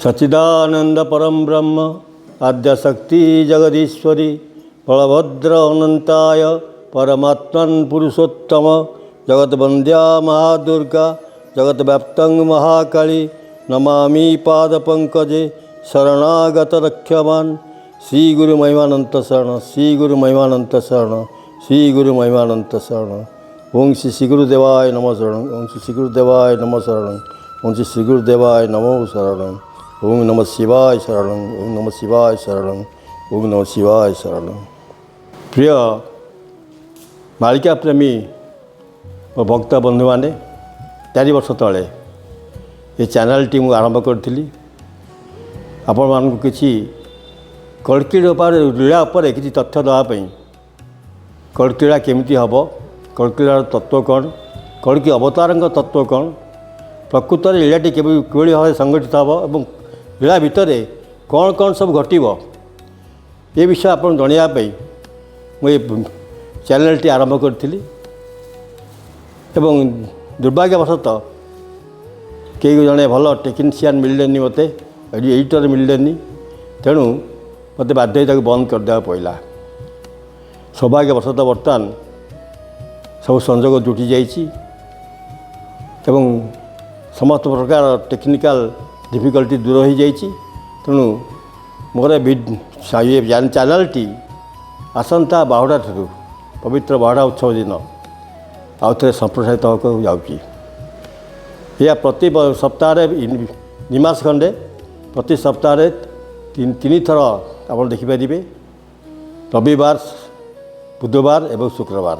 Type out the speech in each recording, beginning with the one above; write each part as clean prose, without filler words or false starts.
सच्चिदानंद परम ब्रह्म आद्यशक्ति जगदीश्वरी बलभद्र अनंताय परमात्मन् पुरुषोत्तम जगद्वन्द्या महादुर्गा जगद्व्याप्तं महाकाली नमामि पादपंकजे शरणागत रक्षमान् श्री गुरु महिमानंत शरण श्री गुरु महिमानंत शरण श्री गुरु महिमानंत शरण ओं श्री गुरुदेवाय नमः शरण ओं श्री गुरुदेवाय नमः शरण ओं श्री गुरुदेवाय नमो शरण ओं नमः शिवाय शरण ओं नमः शिवाय शरण ओं नमः शिवाय शरण। प्रिय मालिका प्रेमी और भक्त बंधु मैंने 4 वर्ष तले ये चैनल टी मुझे आरंभ करी आपण मान किसी कल्की लीला उपर किसी तथ्य देवाई कल्कीला केमती हम कल्कीलार तत्व कौन कल्की अवतार तत्व कौन प्रकृत लीलाटी किभली भाव संगठित हम और लीला भितर कौन कौन सब घटव ये विषय आप जनवाई मुझे चैनल टी आरंभ करी दुर्भाग्यवशतः कई जड़े भल टेक्नीशियन मिलने मत एडिटर मिलने तेणु मत बाध्य बंद करदे पड़ा। सौभाग्यवशतः बर्तमान सब संजोग जुटी जाइए समस्त प्रकार टेक्निकल डिफिकल्टी दूर हो जाइए तेणु मोर चैनल टी आसंता बाहुड़ा ठारू पवित्र बाहुड़ा उत्सव दिन आउ थे संप्रसारित होकर जाऊँगी। यह प्रति सप्ताह निमास खंडे प्रति सप्ताह तीन थर आप देखिपारे रविवार बुधवार एवं शुक्रवार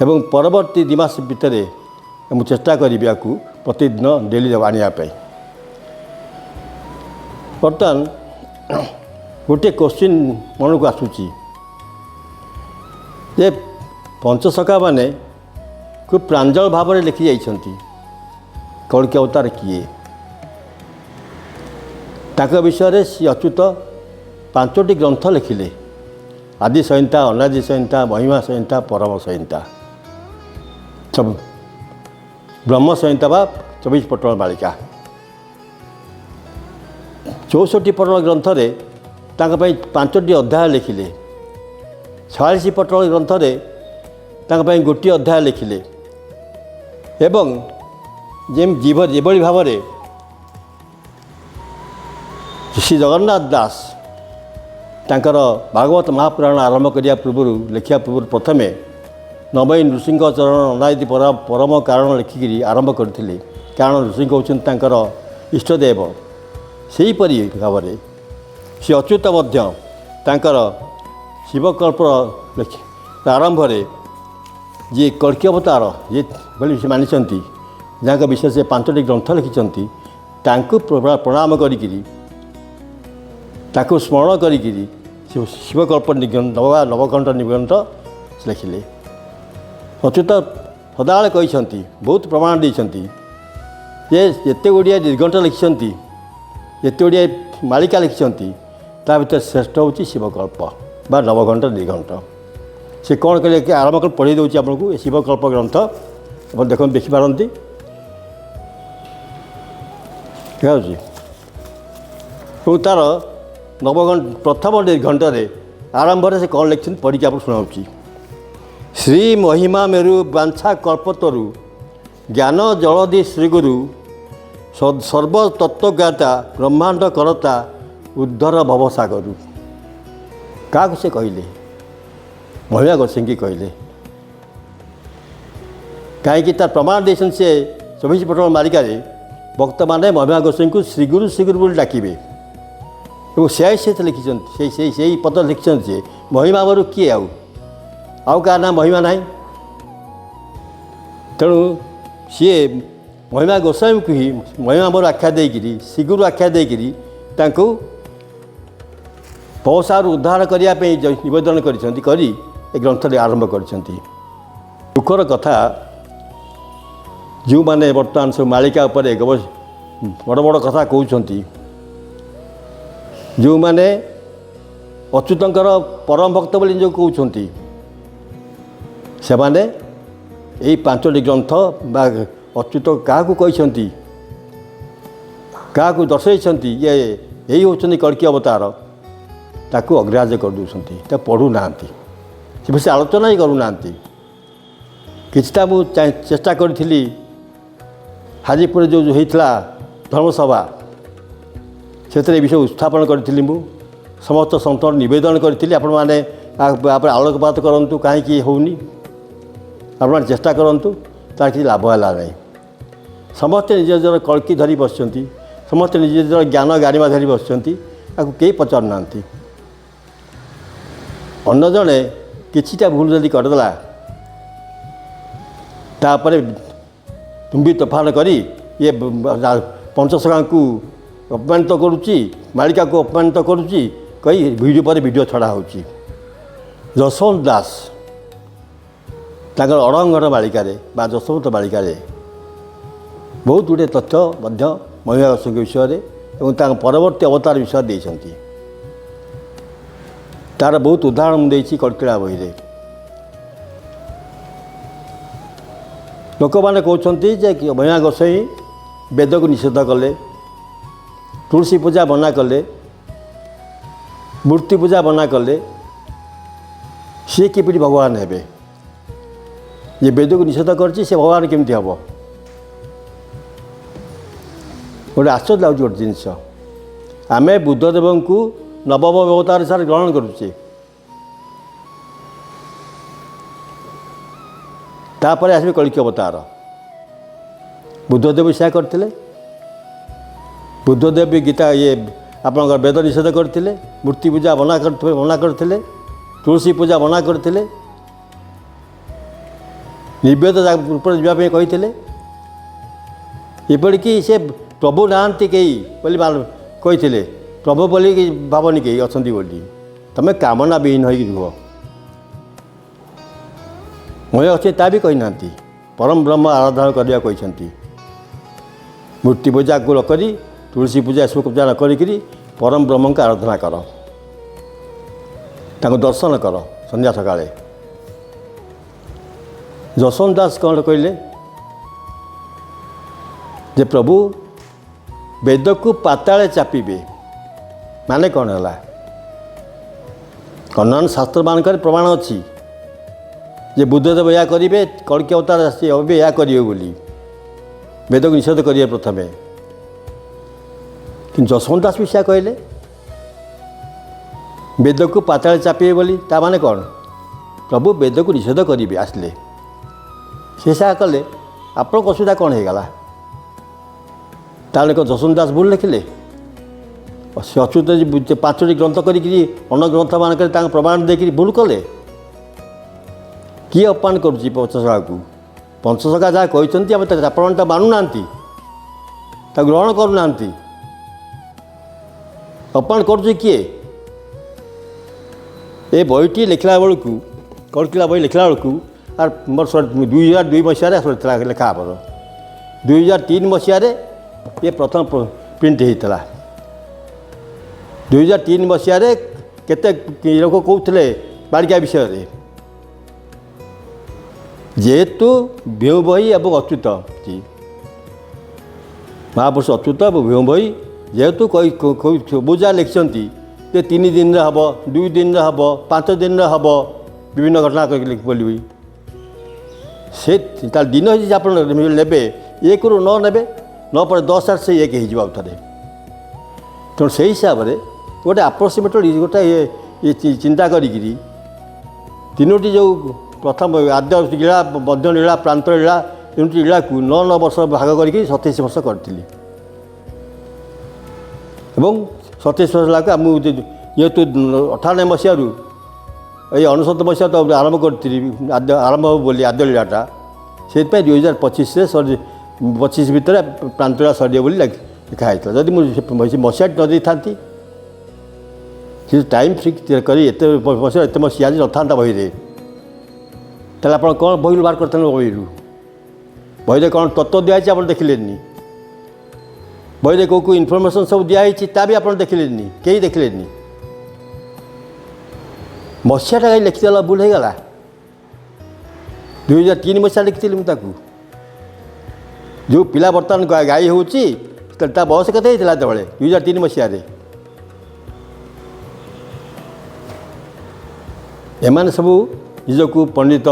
एवं परवर्ती 2 मास भितर मुझे चेष्टा करी प्रतिदिन डेली आने बर्तमान गोटे क्वेश्चन मन को आसूची जे पंचसखा माने खूब प्रांजल भाव में लिखि जाइछंती कल्की अवतार किए ताक विषय सी अच्युत 5टी ग्रंथ लिखिले आदि संहिता अनादि संहिता महिमा संहिता परम संहिता सब ब्रह्म संहिता बा 24 पटल मालिका 64 पटल ग्रंथ रे ताक पई 5टी अध्याय लिखिले 46 पटल ग्रंथ रे ताक पई गोटी अध्याय लिखिले एवं जेभली भाव में श्री जगन्नाथ दास तांकर भागवत महापुराण आरंभ करिया पूर्व लिखा पूर्व प्रथमे नवई ऋषि चरण अनादि परम कारण लिखिकी आरंभ करथिले कारण ऋषि होउछन तांकर इष्टदेव सेहीपरि भाव में श्री अच्युत मध्य तांकर शिवकल्प आरंभ में जी कल्की अवतार ये बोली से मानिछंती जहाँ विषय से 5टी ग्रंथ लिखिछंती तांकु प्रणाम करिकिरी ताकू स्मरण करिकिरी शिवकल्प नवकंठ निगंठ लिखिले। अच्युत सदाबले कहते बहुत प्रमाण देते जे जिते गुड़िया निर्घंट लिखिं जिते गुड़िया मालिका लिखिं ता भर श्रेष्ठ हूँ शिवकल्प बा नवघंट निर्घंट से कौन कहे आरंभ कर पढ़ी दूसरी आपको शिवकल्प ग्रंथ आप देखिपारती तार नवघंट प्रथम निर्घंट आरंभ से कौन लिखिं पढ़ी आप शुणाऊँगी। श्री महिमा मेरु बांछा कल्पतरु ज्ञान जलधि श्रीगुरु सर्वतत्वज्ञाता ब्रह्मांड करता उद्धर भवसागरु क्या से कहले महिमा गोसाई कहले कहीं तार प्रमाण देसन से 24 पटल मालिका भक्त मैंने महिमा गोसाई को श्रीगुरु श्रीगुरु बोली डाकिबे और से लिखिं पद लिखिं से महिमा मरु किए आउ क्या ना महिमा ना तेणु सी महिमा गोसाई को ही महिमा मोर आख्या देकरी श्रीगुरु आख्या देकरी पौसार उद्धार करने निवेदन करी ग्रंथ आरंभ कर दुखर कथा जो मैंने बर्तमान सब मालिका उपर बड़ बड़ कथा कहते जो मैंने अच्युतंकर परम भक्त बोली जो कहते से माने यही 5टी ग्रंथ बा अच्युत क्या कहते କାହାକୁ ଦର୍ଶାଇଛନ୍ତି ଇଏ ଏଇ ହେଉଛନ୍ତି କଳ୍କି ଅବତାର, ତାକୁ ଅଗ୍ରାହ୍ୟ କରିଦେଉଛନ୍ତି, ତାକୁ ପଢ଼ୁନାହାନ୍ତି, ସେ ବେଶୀ ଆଲୋଚନା ହିଁ କରୁନାହାନ୍ତି। କିଛିଟା ମୁଁ ଚେଷ୍ଟା କରିଥିଲି, ହାଜିପୁରରେ ଯେଉଁ ହେଇଥିଲା ଧର୍ମସଭା, ସେଥିରେ ଏ ବିଷୟ ଉତ୍ଥାପନ କରିଥିଲି। ମୁଁ ସମସ୍ତ ସନ୍ଥର ନିବେଦନ କରିଥିଲି, ଆପଣମାନେ ତାପରେ ଆଲୋକପାତ କରନ୍ତୁ, କାହିଁକି ହେଉନି, ଆପଣମାନେ ଚେଷ୍ଟା କରନ୍ତୁ। ତାର କିଛି ଲାଭ ହେଲା ନାହିଁ। ସମସ୍ତେ ନିଜ ନିଜର କଳ୍କି ଧରି ବସିଛନ୍ତି, ସମସ୍ତେ ନିଜ ନିଜର ଜ୍ଞାନ ଗାରିମା ଧରି ବସିଛନ୍ତି, ତାକୁ କେହି ପଚାରୁନାହାନ୍ତି। ଅନ୍ୟ ଜଣେ କିଛିଟା ଭୁଲ ଯଦି କରିଦେଲା, ତାପରେ ତୁମ୍ବି ତୋଫାନ କରି ଇଏ ପଞ୍ଚସଖାଙ୍କୁ ଅପମାନିତ କରୁଛି, ମାଳିକାକୁ ଅପମାନିତ କରୁଛି କହି ଭିଡ଼ିଓ ପରେ ଭିଡ଼ିଓ ଛଡ଼ା ହେଉଛି। ଯଶୋବନ୍ତ ଦାସ ତାଙ୍କର ଅଣଙ୍ଗର ମାଳିକାରେ ବା ଯଶୋବନ୍ତ ମାଳିକାରେ ବହୁତ ଗୁଡ଼ିଏ ତଥ୍ୟ ମଧ୍ୟ ମହିମା ଦାସଙ୍କ ବିଷୟରେ ଏବଂ ତାଙ୍କ ପରବର୍ତ୍ତୀ ଅବତାର ବିଷୟରେ ଦେଇଛନ୍ତି। ତା'ର ବହୁତ ଉଦାହରଣ ମୁଁ ଦେଇଛି କଳ୍କିଳା ବହିରେ। ଲୋକମାନେ କହୁଛନ୍ତି ଯେ ମହିମା ଗୋସାଇଁ ବେଦକୁ ନିଷେଧ କଲେ, ତୁଳସୀ ପୂଜା ମନା କଲେ, ମୂର୍ତ୍ତି ପୂଜା ମନା କଲେ, ସିଏ କିପରି ଭଗବାନ ହେବେ? ଯେ ବେଦକୁ ନିଷେଧ କରିଛି ସେ ଭଗବାନ କେମିତି ହେବ? ଗୋଟେ ଆଶ୍ଚର୍ଯ୍ୟ ଲାଗୁଛି ଗୋଟେ ଜିନିଷ, ଆମେ ବୁଦ୍ଧଦେବଙ୍କୁ ନବମ ଅବତାର ହିସାବରେ ଗ୍ରହଣ କରୁଛେ, ତାପରେ ଆସିବେ କଳ୍କି ଅବତାର। ବୁଦ୍ଧଦେବ ସେୟା କରିଥିଲେ। ବୁଦ୍ଧଦେବ ବି ଗୀତା ଆପଣଙ୍କର ବେଦ ନିଷେଧ କରିଥିଲେ, ମୂର୍ତ୍ତି ପୂଜା ମନା କରିଥିଲେ, ତୁଳସୀ ପୂଜା ମନା କରିଥିଲେ, ନିର୍ବେଦ ଉପରେ ଯିବା ପାଇଁ କହିଥିଲେ। ଏପରିକି ସେ ପ୍ରଭୁ ନାହାନ୍ତି କେହି ବୋଲି କହିଥିଲେ, ପ୍ରଭୁ ବୋଲି ଭାବନି କେହି ଅଛନ୍ତି ବୋଲି, ତୁମେ କାମନା ବିହୀନ ହୋଇକି ରୁହ। ମୟ ଅଛି ତା ବି କହିନାହାନ୍ତି, ପରମ ବ୍ରହ୍ମ ଆରାଧନା କରିବା କହିଛନ୍ତି। ମୂର୍ତ୍ତି ପୂଜାକୁ ନ କରି, ତୁଳସୀ ପୂଜା ଏସବୁ ପୂଜା ନ କରିକିରି ପରମ ବ୍ରହ୍ମଙ୍କୁ ଆରାଧନା କର, ତାଙ୍କୁ ଦର୍ଶନ କର ସନ୍ଧ୍ୟା ସକାଳେ। ଯଶୋବନ୍ତ ଦାସ କ'ଣ କହିଲେ ଯେ ପ୍ରଭୁ ବେଦକୁ ପାତାଳେ ଚାପିବେ, ମାନେ କ'ଣ ହେଲା? ଅନ୍ୟାନ୍ୟ ଶାସ୍ତ୍ରମାନଙ୍କରେ ପ୍ରମାଣ ଅଛି ଯେ ବୁଦ୍ଧଦେବ ଏହା କରିବେ, କଳ୍କି ଅବତାର ଏବେ ଏହା କରିବେ ବୋଲି, ବେଦକୁ ନିଷେଧ କରିବେ ପ୍ରଥମେ। କିନ୍ତୁ ଯଶୋବନ୍ତ ଦାସ ବି ସେୟା କହିଲେ, ବେଦକୁ ପାତାଳେ ଚାପିବେ ବୋଲି, ତା ମାନେ କ'ଣ? ପ୍ରଭୁ ବେଦକୁ ନିଷେଧ କରିବେ ଆସିଲେ। ସେ ସେୟା କଲେ, ଆପଣଙ୍କ ଅସୁବିଧା କ'ଣ ହେଇଗଲା? ତାହେଲେ କ'ଣ ଯଶୋବନ୍ତ ଦାସ ଭୁଲ ଲେଖିଲେ? ସେ ଅଚ୍ୟୁତ 5ଟି ଗ୍ରନ୍ଥ କରିକିରି ଅନ୍ୟ ଗ୍ରନ୍ଥମାନଙ୍କରେ ତାଙ୍କ ପ୍ରମାଣ ଦେଇକିରି ଭୁଲ କଲେ। କିଏ ଅପମାନ କରୁଛି ପଞ୍ଚସଖାକୁ? ପଞ୍ଚସଖା ଯାହା କହିଛନ୍ତି ଆମେ ଆପଣମାନେ ତା ମାନୁନାହାନ୍ତି, ତାକୁ ଗ୍ରହଣ କରୁନାହାନ୍ତି। ଅପମାନ କରୁଛି କିଏ? ଏ ବହିଟି ଲେଖିଲା ବେଳକୁ, କଳ୍କିଳା ବହି ଲେଖିଲା ବେଳକୁ ମୋର 2002 ମସିହାରେ ଲେଖା ହେବ। 2003 ମସିହାରେ ଏ ପ୍ରଥମ ପ୍ରିଣ୍ଟ ହେଇଥିଲା। 2003 ମସିହାରେ କେତେ ଲୋକ କହୁଥିଲେ ମାଳିକା ବିଷୟରେ। ଯେହେତୁ ଭେଉ ବହି ଏବଂ ଅଚ୍ୟୁତ ମହାପୁରୁଷ ଅଚ୍ୟୁତ ଏବଂ ଭେଉ ବହି ଯେହେତୁ ସବୁ ଯାହା ଲେଖିଛନ୍ତି ଯେ 3 ଦିନରେ ହେବ, 2 ଦିନରେ ହେବ, 5 ଦିନରେ ହେବ, ବିଭିନ୍ନ ଘଟଣା ବୋଲିବି, ସେ ତାର ଦିନ ହେଇଛି ଆପଣ ନେବେ, 1ରୁ 9 ନେବେ, 9 ପରେ 10 ଆଡ଼େ ସେ 1 ହେଇଯିବ ଆଉ ଥରେ। ତେଣୁ ସେଇ ହିସାବରେ ଗୋଟେ ଆପ୍ରୋକ୍ସିମେଟ୍ ଗୋଟେ ଚିନ୍ତା କରିକିରି 3ଟି ଯେଉଁ ପ୍ରଥମ ଆଦ୍ୟ ଲୀଳା, ମଧ୍ୟ ଲୀଳା, ପ୍ରାନ୍ତ ଲୀଳା, 3ଟି ଲୀଳାକୁ 9 ବର୍ଷ ଭାଗ କରିକି 27 ବର୍ଷ କରିଥିଲି। ଏବଂ 27 ବର୍ଷ ହେଲାକୁ ମୁଁ ଯେହେତୁ 98 ମସିହାରୁ ଏଇ 99 ମସିହା ତ ଆରମ୍ଭ କରିଥିଲି, ଆରମ୍ଭ ହେବ ବୋଲି ଆଦ୍ୟ ଲୀଳାଟା, ସେଥିପାଇଁ 2025ରେ 25 ଭିତରେ ପ୍ରାନ୍ତ ଲୀଳା ସରିବ ବୋଲି ଲେଖା ହେଇଥିଲା। ଯଦି ମୁଁ ମସିହାଟି ନ ଦେଇଥାନ୍ତି, ସେ ଟାଇମ୍ ଫିକ୍ସ କରି ଏତେ ମସିହା ଏତେ ମସିହା ନଥାନ୍ତା ବହିରେ, ତାହେଲେ ଆପଣ କ'ଣ ବହିରୁ ବାହାର କରିଥାନ୍ତେ? ବହିରେ କ'ଣ ତତ୍ତ୍ୱ ଦିଆହେଇଛି ଆପଣ ଦେଖିଲେନି? ବହିରେ କେଉଁ କେଉଁ ଇନଫର୍ମେସନ୍ ସବୁ ଦିଆହେଇଛି ତା ବି ଆପଣ ଦେଖିଲେନି, କେହି ଦେଖିଲେନି। ମସିହାଟା କାହିଁ ଲେଖିଦେଲା, ଭୁଲ ହେଇଗଲା। 2003 ମସିହା ଲେଖିଥିଲି ମୁଁ ତାକୁ। ଯେଉଁ ପିଲା ବର୍ତ୍ତମାନ ଗାଈ ହେଉଛି ତା ବୟସ କେତେ ହେଇଥିଲା ସେତେବେଳେ 2003 ମସିହାରେ। ଏମାନେ ସବୁ ନିଜକୁ ପଣ୍ଡିତ,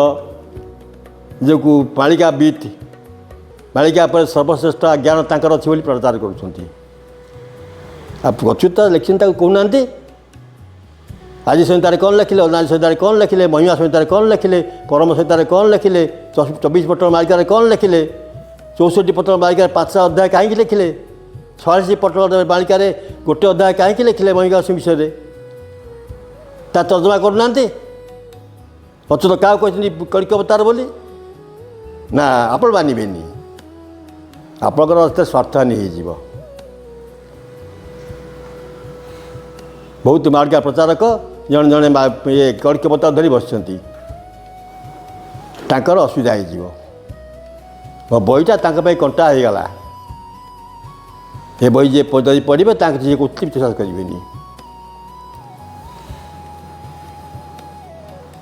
ନିଜକୁ ମାଳିକାବିତ୍, ମାଳିକା ଉପରେ ସର୍ବଶ୍ରେଷ୍ଠ ଜ୍ଞାନ ତାଙ୍କର ଅଛି ବୋଲି ପ୍ରଚାର କରୁଛନ୍ତି। ଆଉ ପ୍ରଚୁତ ଲେଖିଛନ୍ତି ତାକୁ କହୁନାହାନ୍ତି। ଆଜି ସଂହିତାରେ କ'ଣ ଲେଖିଲେ, ଅନାଦି ସଂହିତାରେ କ'ଣ ଲେଖିଲେ, ମହିମା ସଂହିତାରେ କ'ଣ ଲେଖିଲେ, ପରମ ସଂହିତାରେ କ'ଣ ଲେଖିଲେ, 24 ପତ୍ର ମାଳିକାରେ କ'ଣ ଲେଖିଲେ, 64 ପତ୍ର ମାଳିକାରେ 5ଟା ଅଧ୍ୟାୟ କାହିଁକି ଲେଖିଲେ, 46 ପତ୍ର ମାଳିକାରେ ଗୋଟେ ଅଧ୍ୟାୟ କାହିଁକି ଲେଖିଲେ ମହିମା ବିଷୟରେ, ତା ତର୍ଜମା କରୁନାହାନ୍ତି। ଅଚ୍ୟୁତ କାହାକୁ କହିଛନ୍ତି କଳିକ ଅବତାର ବୋଲି? ନା, ଆପଣ ମାନିବେନି, ଆପଣଙ୍କର ଏତେ ସ୍ୱାର୍ଥହାନି ହେଇଯିବ। ବହୁତ ମାଳିକା ପ୍ରଚାରକ ଜଣେ ଜଣେ ଇଏ କଳିକ ଅବତାର ଧରି ବସିଛନ୍ତି, ତାଙ୍କର ଅସୁବିଧା ହେଇଯିବ। ମୋ ବହିଟା ତାଙ୍କ ପାଇଁ କଣ୍ଟା ହେଇଗଲା। ଏ ବହି ଯିଏ ଯଦି ପଢ଼ିବେ ତାଙ୍କ ଯିଏ କହୁଥିଲେ ବିଶ୍ୱାସ କରିବେନି।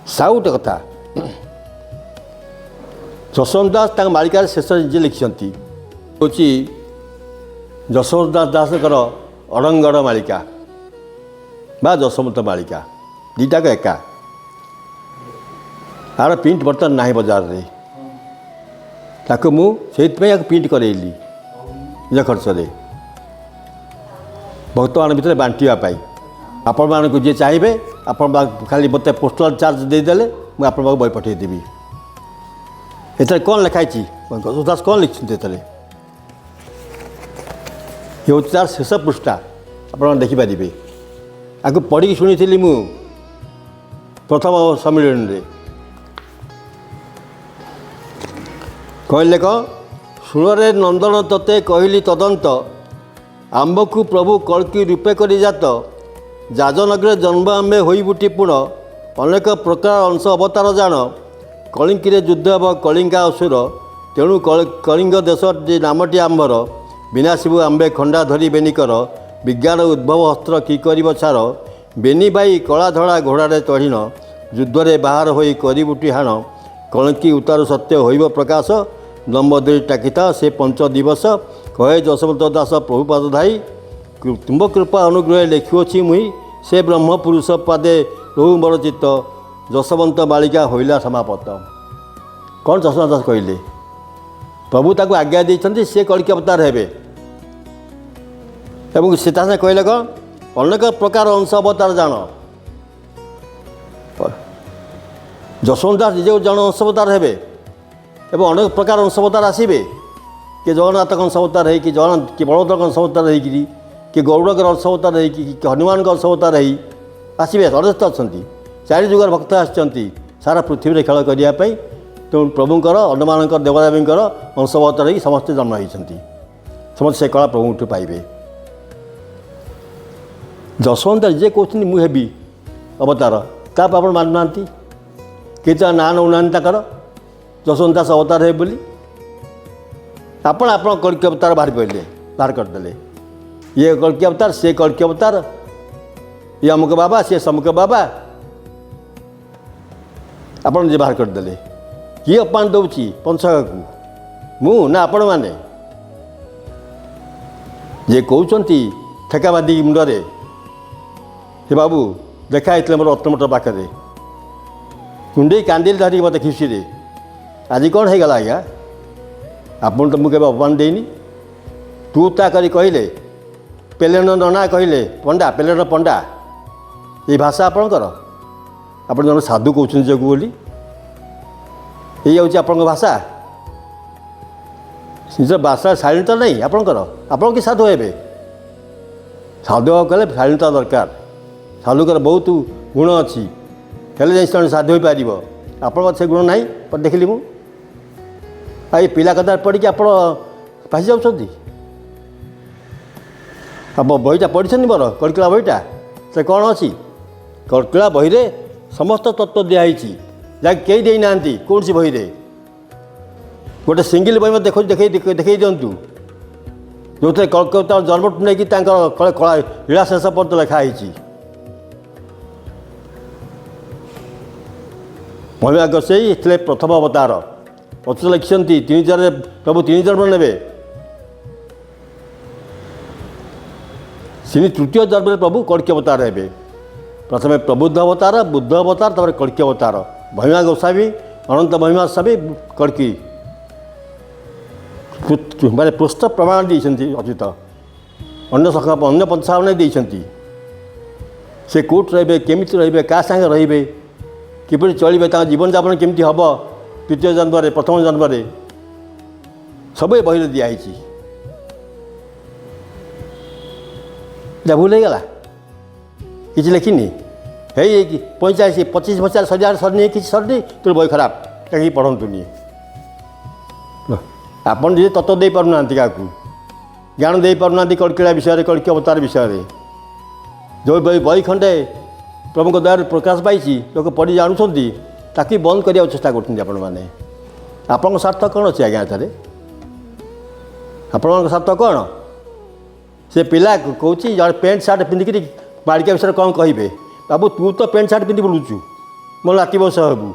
ସାଉ ଗୋଟେ କଥା, ଯଶୋବନ୍ତ ଦାସ ତାଙ୍କ ମାଳିକାରେ ଶେଷ ନିଜେ ଲେଖିଛନ୍ତି, ହେଉଛି ଯଶୋବନ୍ତ ଦାସଙ୍କର ଅଡ଼ଙ୍ଗଡ଼ ମାଳିକା ବା ଯଶୋବନ୍ତ ମାଳିକା, ଦୁଇଟାକ ଏକା। ଆର ପ୍ରିଣ୍ଟ ବର୍ତ୍ତମାନ ନାହିଁ ବଜାରରେ। ତାକୁ ମୁଁ ସେଇଥିପାଇଁ ଆକୁ ପ୍ରିଣ୍ଟ କରେଇଲି ନିଜ ଖର୍ଚ୍ଚରେ, ଭକ୍ତମାନଙ୍କ ଭିତରେ ବାଣ୍ଟିବା ପାଇଁ। ଆପଣମାନଙ୍କୁ ଯିଏ ଚାହିଁବେ ଆପଣ ଖାଲି ମୋତେ ପୋଷ୍ଟାଲ ଚାର୍ଜ ଦେଇଦେଲେ ମୁଁ ଆପଣଙ୍କ ବହି ପଠାଇଦେବି। ଏଥିରେ କ'ଣ ଲେଖା ହେଇଛି, ଦାସ କ'ଣ ଲେଖିଛନ୍ତି ଏଥିରେ? ଏ ହେଉଛି ତାର ଶେଷ ପୃଷ୍ଠା, ଆପଣ ଦେଖିପାରିବେ। ଆକୁ ପଢ଼ିକି ଶୁଣିଥିଲି ମୁଁ ପ୍ରଥମ ସମ୍ମିଳନୀରେ। କହିଲେ କ'ଣ, ଶୁଣରେ ନନ୍ଦନ ତତେ କହିଲି ତଦନ୍ତ, ଆମ୍ଭକୁ ପ୍ରଭୁ କଳ୍କି ରୂପେ କରି ଜାତ, ଯାଜନଗରେ ଜନ୍ମ ଆମ୍ଭେ ହୋଇବୁଟି ପୁଣ, ଅନେକ ପ୍ରକାର ଅଂଶ ଅବତାର ଜାଣ, କଳିଙ୍କିରେ ଯୁଦ୍ଧ ହେବ କଳିଙ୍ଗା ଅସୁର, ତେଣୁ କଳିଙ୍ଗ ଦେଶ ନାମଟି ଆମ୍ଭର, ବିନାଶିବୁ ଆମ୍ଭେ ଖଣ୍ଡା ଧରି ବେନିକର, ବିଜ୍ଞାନ ଉଦ୍ଭବ ଅସ୍ତ୍ର କି କରିବ ଛାର, ବେନି ଭାଇ କଳା ଧଳା ଘୋଡ଼ାରେ ଚଢ଼ିଣ, ଯୁଦ୍ଧରେ ବାହାର ହୋଇ କରିବୁଟି ହାଣ, କଳଙ୍କି ଉତାରୁ ସତ୍ୟ ହୋଇବ ପ୍ରକାଶ, ନମ୍ବଦେଇ ଟାକିତା ସେ ପଞ୍ଚ ଦିବସ, କହେ ଯଶୋବନ୍ତ ଦାସ ପ୍ରଭୁପାଦ ଧାଇ, ତୁମ୍ଭ କୃପା ଅନୁଗ୍ରହେ ଲେଖୁଅଛି ମୁହିଁ, ସେ ବ୍ରହ୍ମ ପୁରୁଷ ପାଦେ ରହୁ ମୋର ଚିତ୍ତ, ଯଶୋବନ୍ତ ମାଳିକା ହୋଇଲା ସମାପତ। କ'ଣ ଯଶୋବନ୍ତ ଦାସ କହିଲେ? ପ୍ରଭୁ ତାକୁ ଆଜ୍ଞା ଦେଇଛନ୍ତି ସେ କଳିକି ଅବତାର ହେବେ, ଏବଂ ସେ ତା ସାଙ୍ଗେ କହିଲେ କ'ଣ, ଅନେକ ପ୍ରକାର ଅଂଶ ଅବତାର ଜାଣ। ଯଶୋବନ୍ତ ଦାସ ନିଜେ ଜଣେ ଅଂଶ ଅବତାର ହେବେ ଏବଂ ଅନେକ ପ୍ରକାର ଅଂଶ ଅବତାର ଆସିବେ। କିଏ ଜଗନ୍ନାଥଙ୍କ ଅଂଶ ଅବତାର ହେଇକି, କିଏ ବଳଭଦ୍ରଙ୍କ ଅଂଶ ଅବତାର ହେଇକିରି, କିଏ ଗରୁଡ଼ଙ୍କର ଅଂଶ ଅବତାର ହେଇକି, କିଏ ହନୁମାନଙ୍କ ଅଂଶ ଅବତାର ହେଇ ଆସିବେ। ସମସ୍ତେ ଅଛନ୍ତି, ଚାରି ଯୁଗର ଭକ୍ତ ଆସିଛନ୍ତି ସାରା ପୃଥିବୀରେ ଖେଳ କରିବା ପାଇଁ। ତେଣୁ ପ୍ରଭୁଙ୍କର, ଅନ୍ୟମାନଙ୍କର, ଦେବଦେବୀଙ୍କର ଅଂଶ ଅବତାର ହେଇକି ସମସ୍ତେ ଜନ୍ମ ହେଇଛନ୍ତି। ସମସ୍ତେ ସେ କଳା ପ୍ରଭୁଙ୍କଠୁ ପାଇବେ। ଯଶୋବନ୍ତ ଯିଏ କହୁଛନ୍ତି ମୁଁ ହେବି ଅବତାର, ତାପରେ ଆପଣ ମାନୁନାହାନ୍ତି, କେହି ତା ନାଁ ନେଉନାହାନ୍ତି ତାଙ୍କର, ଯଶୋବନ୍ତ ଦାସ ଅବତାର ହେବେ ବୋଲି। ଆପଣ କଳ୍କି ଅବତାର ବାହାର କରିଦେଲେ। ଇଏ କଳ୍କି ଅବତାର, ସିଏ କଳ୍କି ଅବତାର, ଇଏ ଅମୁକ ବାବା, ସିଏ ସମୁକ ବାବା, ଆପଣ ନିଜେ ବାହାର କରିଦେଲେ। କିଏ ଅପମାନ ଦେଉଛି ପଞ୍ଚସଖାକୁ? ମୁଁ ନା ଆପଣମାନେ? ଯିଏ କହୁଛନ୍ତି ଠେକା ବାନ୍ଧିକି ମୁଣ୍ଡରେ, ହେ ବାବୁ ଦେଖା ହେଇଥିଲେ ମୋର ରତ୍ନମଠ ପାଖରେ, କୁଣ୍ଡେଇ କାନ୍ଦିଲେ ଧରିକି ମୋତେ ଖୁସିରେ। ଆଜି କ'ଣ ହେଇଗଲା ଆଜ୍ଞା? ଆପଣ ତ ମୁଁ କେବେ ଅପମାନ ଦେଇନି। ତୁ ତା କରି କହିଲେ, ପେଲେନ ନନା କହିଲେ ପଣ୍ଡା, ପେଲେନ ପଣ୍ଡା, ଏଇ ଭାଷା ଆପଣଙ୍କର? ଆପଣ ଜଣେ ସାଧୁ କହୁଛନ୍ତି ଯୋଗୁ ବୋଲି, ଏଇ ହେଉଛି ଆପଣଙ୍କ ଭାଷା? ନିଜ ଭାଷା ଶାଳୀନତା ନାହିଁ ଆପଣଙ୍କର? ଆପଣ କି ସାଧୁ ହେବେ? ସାଧୁ ହେବାକୁ କଲେ ଶାଳୀନତା ଦରକାର। ସାଧୁଙ୍କର ବହୁତ ଗୁଣ ଅଛି, ହେଲେ ଯାଇ ଜଣେ ସାଧୁ ହୋଇପାରିବ। ଆପଣଙ୍କର ସେ ଗୁଣ ନାହିଁ, ଦେଖିଲି ମୁଁ। ଆଉ ଏଇ ପିଲା କଥା ପଢ଼ିକି ଆପଣ ଭାସି ଯାଉଛନ୍ତି। ଆପଣ ବହିଟା ପଢ଼ିଛନ୍ତି ମୋର କଳିକିଳା ବହିଟା? ସେ କ'ଣ ଅଛି? କଳିକିଳା ବହିରେ ସମସ୍ତ ତତ୍ତ୍ୱ ଦିଆହେଇଛି, ଯାହାକି କେହି ଦେଇନାହାନ୍ତି କୌଣସି ବହିରେ। ଗୋଟେ ସିଙ୍ଗିଲ୍ ବହି ମୋତେ ଦେଖେଇ ଦିଅନ୍ତୁ ଯେଉଁଥିରେ କଳିକିତାର ଜନ୍ମଠୁ ନେଇକି ତାଙ୍କର କଳା ଲୀଳା ଶେଷ ପର୍ଯ୍ୟନ୍ତ ଲେଖା ହେଇଛି। ମହିମା ଗୋସାଇ ଥିଲେ ପ୍ରଥମ ଅବତାର। ଅଚ୍ୟୁତ ଲେଖିଛନ୍ତି ପ୍ରଭୁ ତିନି ଜନ୍ମ ନେବେ। श्री तृतीय जन्म प्रभु कल्की अवतार हे प्रथम प्रबुद्ध अवतार बुद्ध अवतार तापर कल्की अवतार महिमा गोस्वामी अनंत महिमा स्वामी कल्की माने पृष्ठ प्रमाण देते अच्युत अन्य पंथा देते से कोट रे केमी रे क्या सागे रे किपरि चलिए जीवन यापन केमती हम तृतीय जन्म प्रथम जन्म सब बही दिखाई भूल हो गला कि लिखिनी है 45 25 50 हजार सरनी कि सरनी तो बही खराब कहीं पढ़ंतुनी आपन जे तत्व दे पारना क्या ज्ञान दे पारना कल्कीला विषय कल्की अवतार विषय जो बही खंडे प्रभु द्वारा प्रकाश पाई लोक पढ़ी जानूँ ताकि बंद करने चेष्टा कर स्वार्थ कौन अच्छे आज्ञा एथारे आपण स्वार्थ कौन से पिला कौन जब पेंट सार्ट पिंधिकी बालिका विषय कौन कहे बाबू तू तो पेंट सार्ट पिंधि बुलुचु मो नाती बस हबू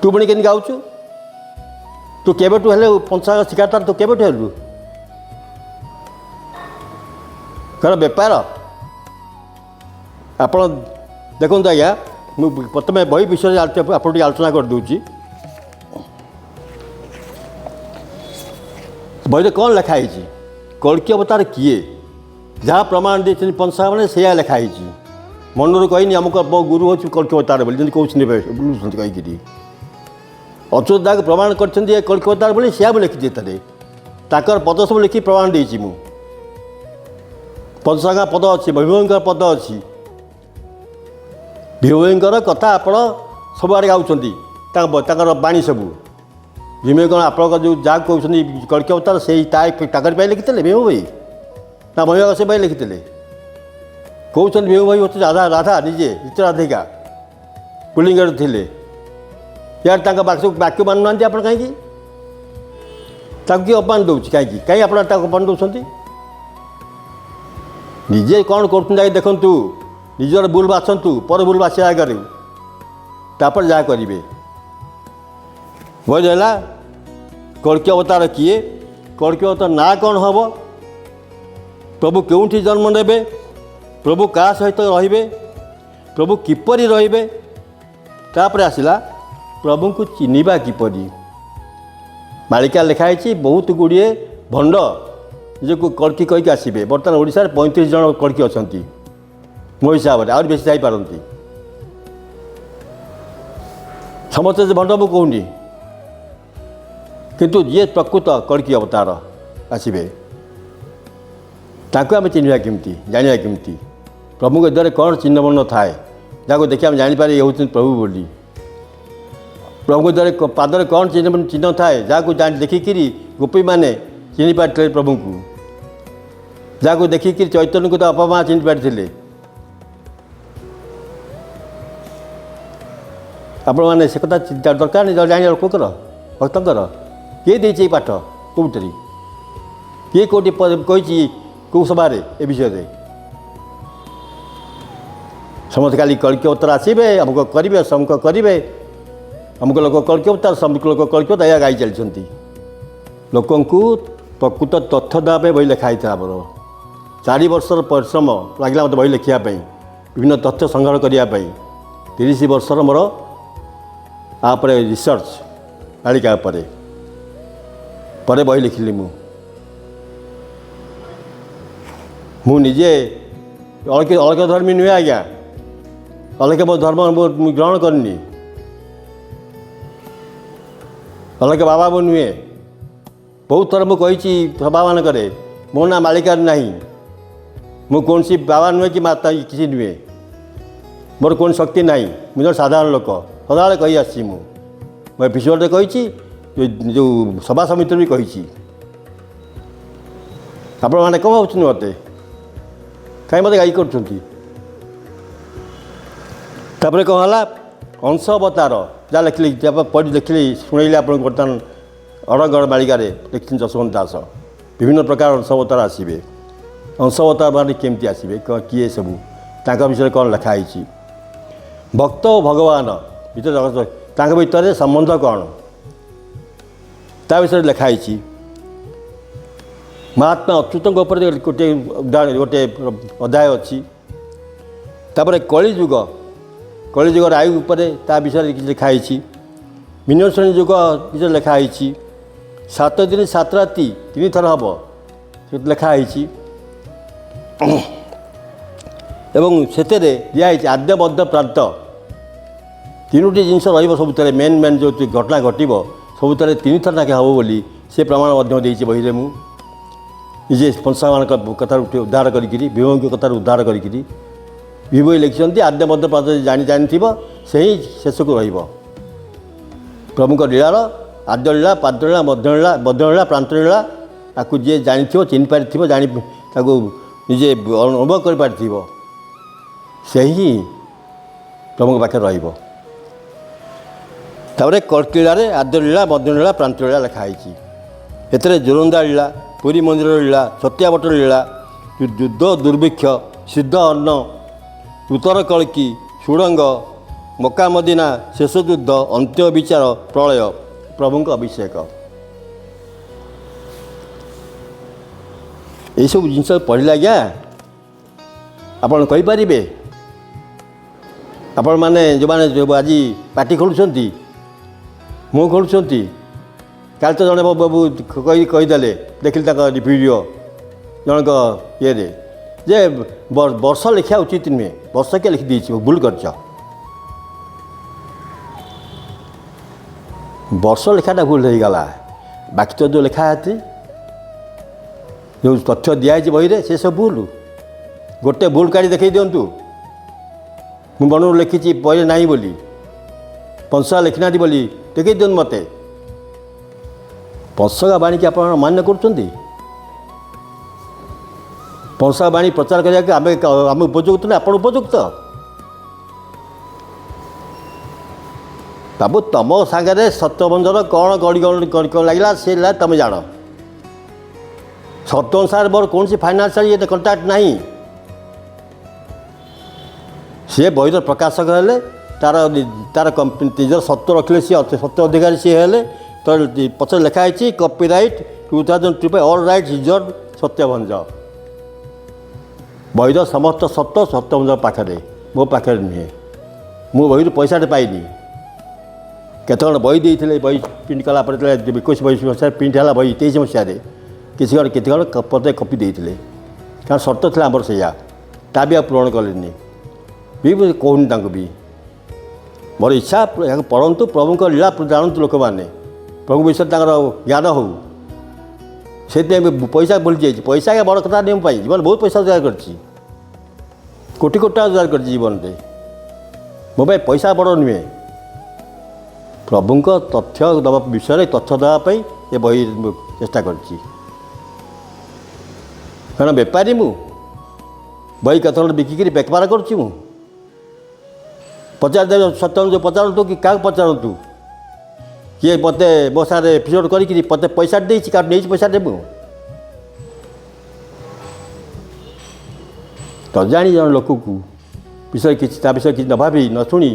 तू पुणी के गाँचु तू केबेठू हेले पंचांग शिकार तू केबेठू हेलु कौन बेपार आपण देखो आज्ञा मुझे प्रथम बही विषय आप आलोचना करदे बही कौन लिखाई कल्की अवतार किए जहाँ प्रमाण देते पंचा मैंने से लिखाई मनरू कहनी आमको मो गुरु हूँ कल्की अवतार बोली कहते बुलूँ कहीकि अच्युत दाग प्रमाण कर कल्की अवतार बोली सिया लिखी तर पद सब लिखी प्रमाण देती मु पंचांगा पद अच्छी भीमंकर पद अच्छी भीमंकर कथा आप सब आड़े गाँव बाणी सबू भीम कौन आप जो जहाँ कहते कल्की अवतार से ताकर भाई लिखिते भीम भाई ना महिमा से भाई लिखिते कहते भीम भाई होते राधा राधा निजे चित्रराधिका पुलिंग थे यार वाक्य मानुना आप कहीं किए अपमान दूँ कहीं आप अपमान दौरान निजे कौन कर देखु निजर भूल बाछंतु पर भूल बाछा आगे तापर जहाँ करेंगे बही है कल्की अवतार किए कल्की अवतार ना कौन हम प्रभु क्योंठी जन्म ने प्रभु क्या सहित रे प्रभु किपरि रे तापर आसला प्रभु को चिन्हवा किपरि मालिका लिखाई बहुत गुड़िए भंड निजक कल्की कहीकि आसबे बर्तमान ओडिशा 35 जन कल्की अच्छा मो हिसाब से आहुरी बेसी जापारती समस्ते भंड मु कहूनी किंतु जी प्रकृत कल्की अवतार आसबे ताको आम चिन्हवा केमती जाना केमती प्रभु के द्वारा कौन चिन्हवर्ण थाए जहाँ देखिए आम जापर ये हूँ प्रभु बोली प्रभु के द्वारा पादर कौन चिन्ह थाए जहाँ देखिकी गोपी मैंने चिन्ह पारे प्रभु को जहाँ देखिकी चैतन्य को तो बापा माँ चिन्ह पारे आपण मैंने से कथा दरकार नहीं जान लोकर भक्तर किए दे पाठ कौटरी किए कौटी कही कौ सभा ए विषय समस्त खाली कल्की अवतार आसबे अमुक करेंगे समक करेंगे अमुक लोक कल्की अवतार समुक लोक कल्की अवतार या गाई चलती लोक प्रकृत तथ्य देवाई बही लिखाई था आमर 4 वर्षर परिश्रम लगे मत बही लिखापी विभिन्न तथ्य संग्रह करने 30 वर्षर मोर आप रिसर्च बालिका पर बही लिखिली मुझे अलग धर्मी नुहे आज्ञा अलग मो धर्म ग्रहण करनी अलग बाबा मो नुहे बहुत थर मुझे सभा मानक मो ना मालिका ना मु कौन सी बाबा नुहे कि माता किसी नुहे मोर कौन शक्ति ना मुझे साधारण लोक सदा कही आसी मैं एपिसोड कही जो सभा समिति भी कही आपण मैंने कौन भाव मत कहीं मत गाई कर कौन है अंश अवतार जहाँ लिखली पढ़ी लिखली शुणिले आप बर्तमान अड़गढ़ मालिकार लिखी जशवंत दास विभिन्न प्रकार अंश अवतार आसबे अंश अवतार माने केमती आसबे किए सबू विषय कौन लिखाई भक्त और भगवान भर भितर संबंध कौन ता विषय लिखाई महात्मा अच्युतଙ୍କ ଉପରେ ଗୋଟିଏ ଗୋଟିଏ ଅଧ୍ୟାୟ ଅଛି। ତାପରେ କଳିଯୁଗର ଆୟୁ ଉପରେ ତା ବିଷୟରେ କିଛି ଲେଖା ହେଇଛି। ମିନଶ୍ରେଣୀ ଯୁଗ ବିଷୟରେ ଲେଖା ହେଇଛି। 7 ଦିନ 7 ରାତି 3 ଥର ହେବ ସେ ଲେଖା ହେଇଛି। ଏବଂ ସେଥିରେ ଦିଆହେଇଛି ଆଦ୍ୟ ମଧ୍ୟ ପ୍ରାନ୍ତ 3ଟି ଜିନିଷ ରହିବ ସବୁଥିରେ। ମେନ୍ ଯେଉଁ ଘଟଣା ଘଟିବ ସବୁଥିରେ 3 ଥର ଲେଖା ହେବ ବୋଲି ସେ ପ୍ରମାଣ ମଧ୍ୟ ଦେଇଛି ବହିରେ। ମୁଁ ନିଜେ ପଞ୍ଚାମାନଙ୍କ କଥାରୁ ଉଦ୍ଧାର କରିକିରି ବିଭୁଙ୍କ କଥାରୁ ଉଦ୍ଧାର କରିକିରି ବିଭୁ ଲେଖିଛନ୍ତି ଆଦ୍ୟ ମଧ୍ୟ ପ୍ରାନ୍ତ ଜାଣିଥିବ ସେ ହିଁ ଶେଷକୁ ରହିବ। ପ୍ରଭୁଙ୍କ ଲୀଳାର ଆଦ୍ୟ ଲୀଳା ପାଦ୍ୟ ଲୀଳା ମଧ୍ୟ ଲୀଳା ପ୍ରାନ୍ତ ଲୀଳା ତାକୁ ଯିଏ ଜାଣିଥିବ ଚିହ୍ନି ପାରିଥିବ ତାକୁ ନିଜେ ଅନୁଭବ କରିପାରିଥିବ ସେ ହିଁ ପ୍ରଭୁଙ୍କ ପାଖରେ ରହିବ। ତାପରେ କଳ୍କି ଲୀଳାରେ ଆଦ୍ୟ ଲୀଳା ମଧ୍ୟ ଲୀଳା ପ୍ରାନ୍ତ ଲୀଳା ଲେଖା ହେଇଛି। ଏଥିରେ ଜୋରନ୍ଦା ଲୀଳା ପୁରୀ ମନ୍ଦିର ଲୀଳା ସତ୍ୟାବଟ ଲୀଳା ଯୁଦ୍ଧ ଦୁର୍ଭିକ୍ଷ ସିଦ୍ଧ ଅନ୍ନ ଉତ୍ତର କଳ୍କି ସୁଡ଼ଙ୍ଗ ମକ୍କା ମଦିନା ଶେଷ ଯୁଦ୍ଧ ଅନ୍ତ୍ୟ ବିଚାର ପ୍ରଳୟ ପ୍ରଭୁଙ୍କ ଅଭିଷେକ ଏଇସବୁ ଜିନିଷ ପଢ଼ିଲେ ଆଜ୍ଞା ଆପଣ କହିପାରିବେ। ଆପଣମାନେ ଯେଉଁମାନେ ଆଜି ପାଟି ଖୋଲୁଛନ୍ତି ମୁହଁ ଖୋଲୁଛନ୍ତି କାଲି ତ ଜଣେ ବାବୁ କହିଦେଲେ ଦେଖିଲି ତାଙ୍କ ଭିଡ଼ିଓ ଜଣଙ୍କ ଇଏରେ ଯେ ବର୍ଷ ଲେଖିବା ଉଚିତ ନୁହେଁ। ବର୍ଷକେ ଲେଖିଦେଇଛି ଭୁଲ କରିଛ। ବର୍ଷ ଲେଖାଟା ଭୁଲ ହେଇଗଲା। ବାକି ତ ଯେଉଁ ଲେଖା ଅଛି ଯେଉଁ ତଥ୍ୟ ଦିଆହେଇଛି ବହିରେ ସେ ସବୁ ଭୁଲ। ଗୋଟେ ଭୁଲ କାଢ଼ି ଦେଖାଇ ଦିଅନ୍ତୁ। ମୁଁ ମନରୁ ଲେଖିଛି ବହିରେ ନାହିଁ ବୋଲି ପଂସା ଲେଖିନାହାନ୍ତି ବୋଲି ଦେଖାଇ ଦିଅନ୍ତୁ ମୋତେ। ପଂସା ବାଣୀକି ଆପଣ ମାନ୍ୟ କରୁଛନ୍ତି? ପଂସା ବାଣୀ ପ୍ରଚାର କରିବାକୁ ଆମେ ଉପଯୁକ୍ତ ନା ଆପଣ ଉପଯୁକ୍ତ? ବାବୁ ତମ ସାଙ୍ଗରେ ସତ୍ୟଭଞ୍ଜର କ'ଣ ଗଡ଼ି ଲାଗିଲା ସେ ତମେ ଜାଣ। ସତ୍ୟ ଅନୁସାରେ ମୋର କୌଣସି ଫାଇନାନ୍ସିଆଲ କଣ୍ଟାକ୍ଟ ନାହିଁ। ସିଏ ବହିର ପ୍ରକାଶକ ହେଲେ ତାର ନିଜର ସତ୍ୟ ରଖିଲେ ସିଏ ସତ୍ୟ ଅଧିକାରୀ ସିଏ ହେଲେ। ତ ପଛରେ ଲେଖା ହେଇଛି copyright 2003 all right reserve Satyabhanja. ବହିର ସମସ୍ତ ସତ୍ୟ ସତ୍ୟଭଞ୍ଜ ପାଖରେ ମୋ ପାଖରେ ନୁହେଁ। ମୁଁ ବହିରୁ ପଇସାଟେ ପାଇନି। କେତେ ଜଣ ବହି ଦେଇଥିଲେ ବହି ପ୍ରିଣ୍ଟ କଲା ପରେ 21 ମସିହାରେ ପ୍ରିଣ୍ଟ ହେଲା ବହି 23 ମସିହାରେ କେତେ ଜଣ ପଦେ କପି ଦେଇଥିଲେ କାରଣ ସର୍ତ୍ତ ଥିଲା ଆମର ସେଇଆ। ତା ବି ଆଉ ପୂରଣ କଲେନି ବି କହୁନି ତାଙ୍କୁ ବି। ମୋର ଇଚ୍ଛା ଏହାକୁ ପଢ଼ନ୍ତୁ ପ୍ରଭୁଙ୍କ ଲୀଳା ଜାଣନ୍ତୁ ଲୋକମାନେ ପ୍ରଭୁ ବିଷୟରେ ତାଙ୍କର ଜ୍ଞାନ ହେଉ। ସେଇଥିପାଇଁ ପଇସା ଭୁଲିଯାଇଛି। ପଇସା ଆଜ୍ଞା ବଡ଼ କଥା ନେଇ ପାଇଁ ଜୀବନ ବହୁତ ପଇସା ରୋଜଗାର କରିଛି କୋଟି କୋଟି ଟଙ୍କା ରୋଜଗାର କରିଛି ଜୀବନରେ। ମୋ ପାଇଁ ପଇସା ବଡ଼ ନୁହେଁ। ପ୍ରଭୁଙ୍କ ତଥ୍ୟ ଦେବା ବିଷୟରେ ତଥ୍ୟ ଦେବା ପାଇଁ ଏ ବହି ଚେଷ୍ଟା କରିଛି। କାରଣ ବେପାରୀ ମୁଁ ବହି କେତେ ଜଣ ବିକିକିରି ବେପାର କରୁଛି ମୁଁ। ପଚାରିଦେବେ ସତ୍ୟଭଞ୍ଜ ପଚାରନ୍ତୁ କି କାହାକୁ ପଚାରନ୍ତୁ କିଏ ମୋତେ ମୋ ସାଙ୍ଗରେ ଏପିସୋଡ଼ କରିକିରି ମୋତେ ପଇସା ଦେଇଛି କାହାଠୁ ନେଇଛି ପଇସା ଦେବୁ ତ ଜାଣି ଜଣେ ଲୋକକୁ ବିଷୟରେ କିଛି ତା ବିଷୟରେ କିଛି ନ ଭାବି ନ ଶୁଣି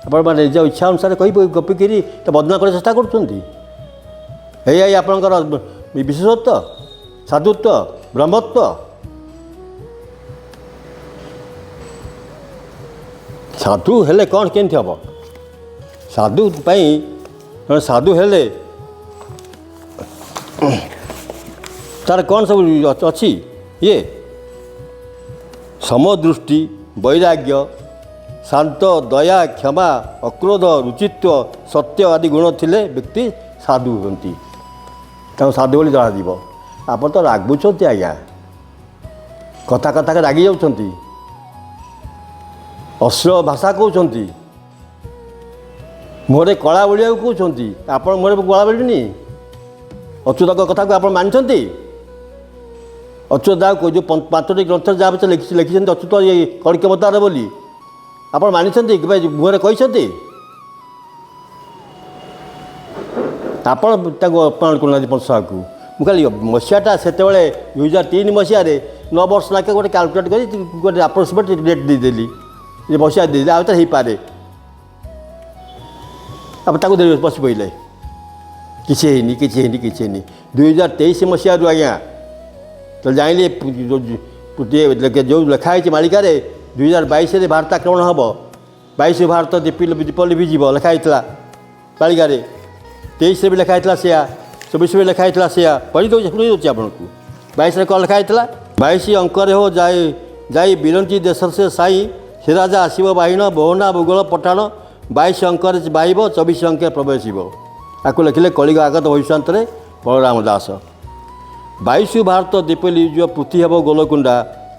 ଆପଣମାନେ ନିଜ ଇଚ୍ଛା ଅନୁସାରେ ଗପିକିରି ତ ବଦନାମ କରିବାକୁ ଚେଷ୍ଟା କରୁଛନ୍ତି। ଏଇ ଆପଣଙ୍କର ବିଶେଷତ୍ୱ ସାଧୁତ୍ୱ ବ୍ରହ୍ମତ୍ୱ। ସାଧୁ ହେଲେ କ'ଣ କେମିତି ହେବ? ସାଧୁ ପାଇଁ ଜଣେ ସାଧୁ ହେଲେ ତାର କ'ଣ ସବୁ ଅଛି? ଇଏ ସମଦୃଷ୍ଟି ବୈରାଗ୍ୟ ଶାନ୍ତ ଦୟା କ୍ଷମା ଅକ୍ରୋଧ ରୁଚିତ୍ୱ ସତ୍ୟ ଆଦି ଗୁଣ ଥିଲେ ବ୍ୟକ୍ତି ସାଧୁ ହୁଅନ୍ତି। ତାଙ୍କୁ ସାଧୁ ବୋଲି ଜଣାଯିବ। ଆପଣ ତ ରାଗୁଛନ୍ତି ଆଜ୍ଞା। କଥାକେ ରାଗି ଯାଉଛନ୍ତି। ଅଶ୍ଳୀଳ ଭାଷା କହୁଛନ୍ତି। ମୁହଁରେ କଳା ବୋଳିବାକୁ କହୁଛନ୍ତି। ଆପଣ ମୁହଁରେ କଳା ବୋଳିନି। ଅଚ୍ୟୁତଙ୍କ କଥାକୁ ଆପଣ ମାନିଛନ୍ତି? ଅଚ୍ୟୁତ ଦାକୁ ଯେଉଁ 5ଟି ଗ୍ରନ୍ଥ ଯାହା ଭିତରେ ଲେଖିଛନ୍ତି ଅଚ୍ୟୁତ ଇଏ କଳିକ ଅବତାର ବୋଲି ଆପଣ ମାନିଛନ୍ତି ମୁହଁରେ କହିଛନ୍ତି? ଆପଣ ତାଙ୍କୁ ଅପମାନ କରୁନାହାନ୍ତି ପଂସାକୁ। ମୁଁ ଖାଲି ମସିହାଟା ସେତେବେଳେ 2003 ମସିହାରେ 9 ବର୍ଷ ଲାଖେ ଗୋଟେ କାଲକୁଲେଟ୍ କରି ଗୋଟେ ଆପ୍ରୋକ୍ସିମେଟ୍ ଡେଟ୍ ଦେଇଦେଲି ଯେ ମସିହା ଦେଇଦେଲି ଆଉ ଭିତରେ ହେଇପାରେ। ଆପଣ ତାକୁ ବସି ପଡ଼ିଲେ କିଛି ହେଇନି 2023 ମସିହାରୁ ଆଜ୍ଞା तो जानले जो लिखाई मालिकार 2022 भारत आक्रमण हम 22 भारत दीप लिभिज लिखाई मालिकार 23 भी लिखाई से 24 भी लिखाई से पढ़ी दूसरी शुणी दूसरी आपन को 22 कौन लिखाई 22 अंकर हो जाई बिरंची देश से साई सिराजा आसब बाहिण बहुना भूगोल पठाण 22 अंकर बाहब 24 अंक प्रवेश आपको लिखिले कलिग आगत भविष्यांतरे बलराम दास 22 भारत दीप लिज पृथ्वी हेब गोलकुंडा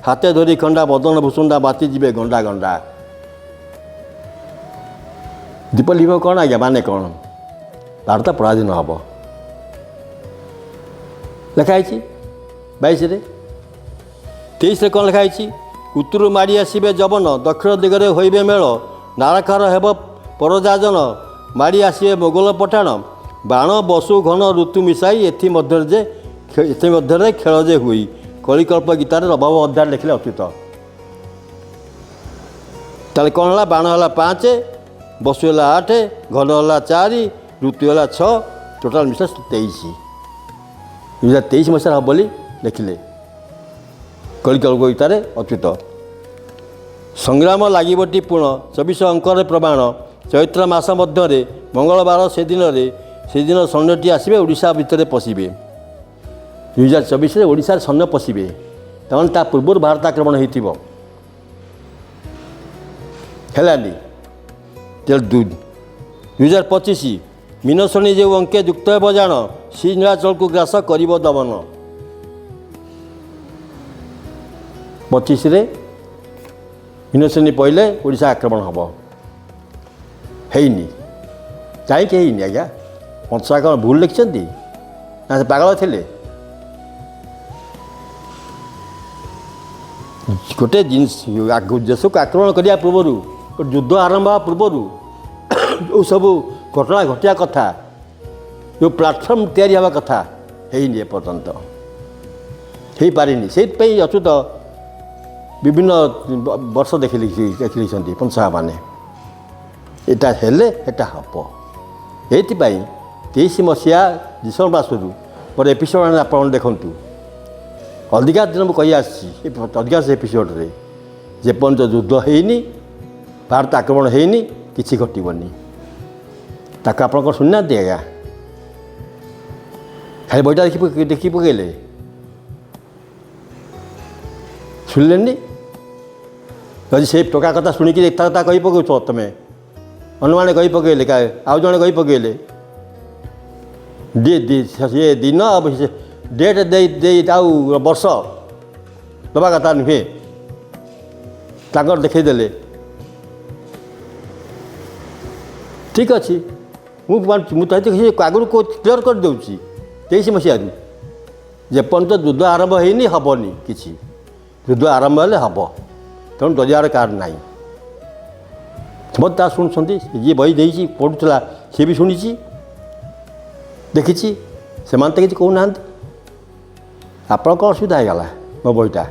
हाथे धरी खंडा बदन भूसुंडा बाती जीवे गंडा गंडा दीप लिभ कौन आज्ञा माने कौन भारत पराधीन हम लिखाई 22 23 कौन लिखाई उत्तरू माड़ी आसबे जवन दक्षिण दिगरे होइबे मेल नाराकार हेब परजाजन माड़ी आसबे मोगल पठाण बाण बसु घन ऋतु मिसाई एथमध्य खेल जे हुई कलिकल्प गीतार अभाव अध्याय लिखिले अच्युत ताले कौन है बाण है 5 बसु है 8 घन है 4 ऋतु है 6 टोटाल मिसा 23 2023 मसीहा हम बोली लिखिले कलिकल्प गीतार अच्युत संग्राम लगिबटी पुण 24 अंकर प्रमाण चैत्र मास मध्य मंगलवार से दिन सैन्यटी आसबे ओडिशा भितर पशिबे 2024 ओडिशा सैन्य पशिबे तमाम ता पूर्व भारत आक्रमण होइतिबो हेलानी 2025 मीनशनी जो अंके युक्त हे जाण श्री नीलाचल को ग्रास कर दमन 25 मीनशनी पहले ओडिशा आक्रमण हम हैनी कहीं हैनी आज्ञा पंचा कौन भूल लिखिं ना से पागल थे गोटे जिनस देश को आक्रमण करने पूर्व युद्ध आरंभ हवा पूर्व जो सब घटना घटिया कथा जो प्लाटफर्म तैयारी हवा कथा हैनी एपर्यंत हो पारिनी से अच्युत विभिन्न वर्ष देखी पंचा मैंने यहाँ हेले एटा हम ये 23 मसीहा डिसेम्बर मासरू मोर एपिसोड आप देखूँ अधिका दिन मुझे अधिकांश एपिसोड्रे जेपर्यंत युद्ध होनी भारत आक्रमण होनी किसी घटनी ताक आप शुणुना आज्ञा खाली बईटा देखी पकड़े शुणिले जदि से टका कथा शुणिकी कथा कही पकाच तुम अनुमान कही पकड़े आउ जड़े कही पकड़े ये दिन डेट दे आउ वर्ष दबा कथा नुहे देखईदे ठीक अच्छे मुझे आगुरी क्लीयर कर दूसरी 23 मसीह जेपर्यंत युद्ध आरंभ होनी हेनी कि युद्ध आरंभ हेले हम तेणु डरियार कार ना मत शुणुंट ये बही देती पढ़ुला सी भी शुणी देखी से तो कि कहना आप कौन असुविधा होगा मो बहीटा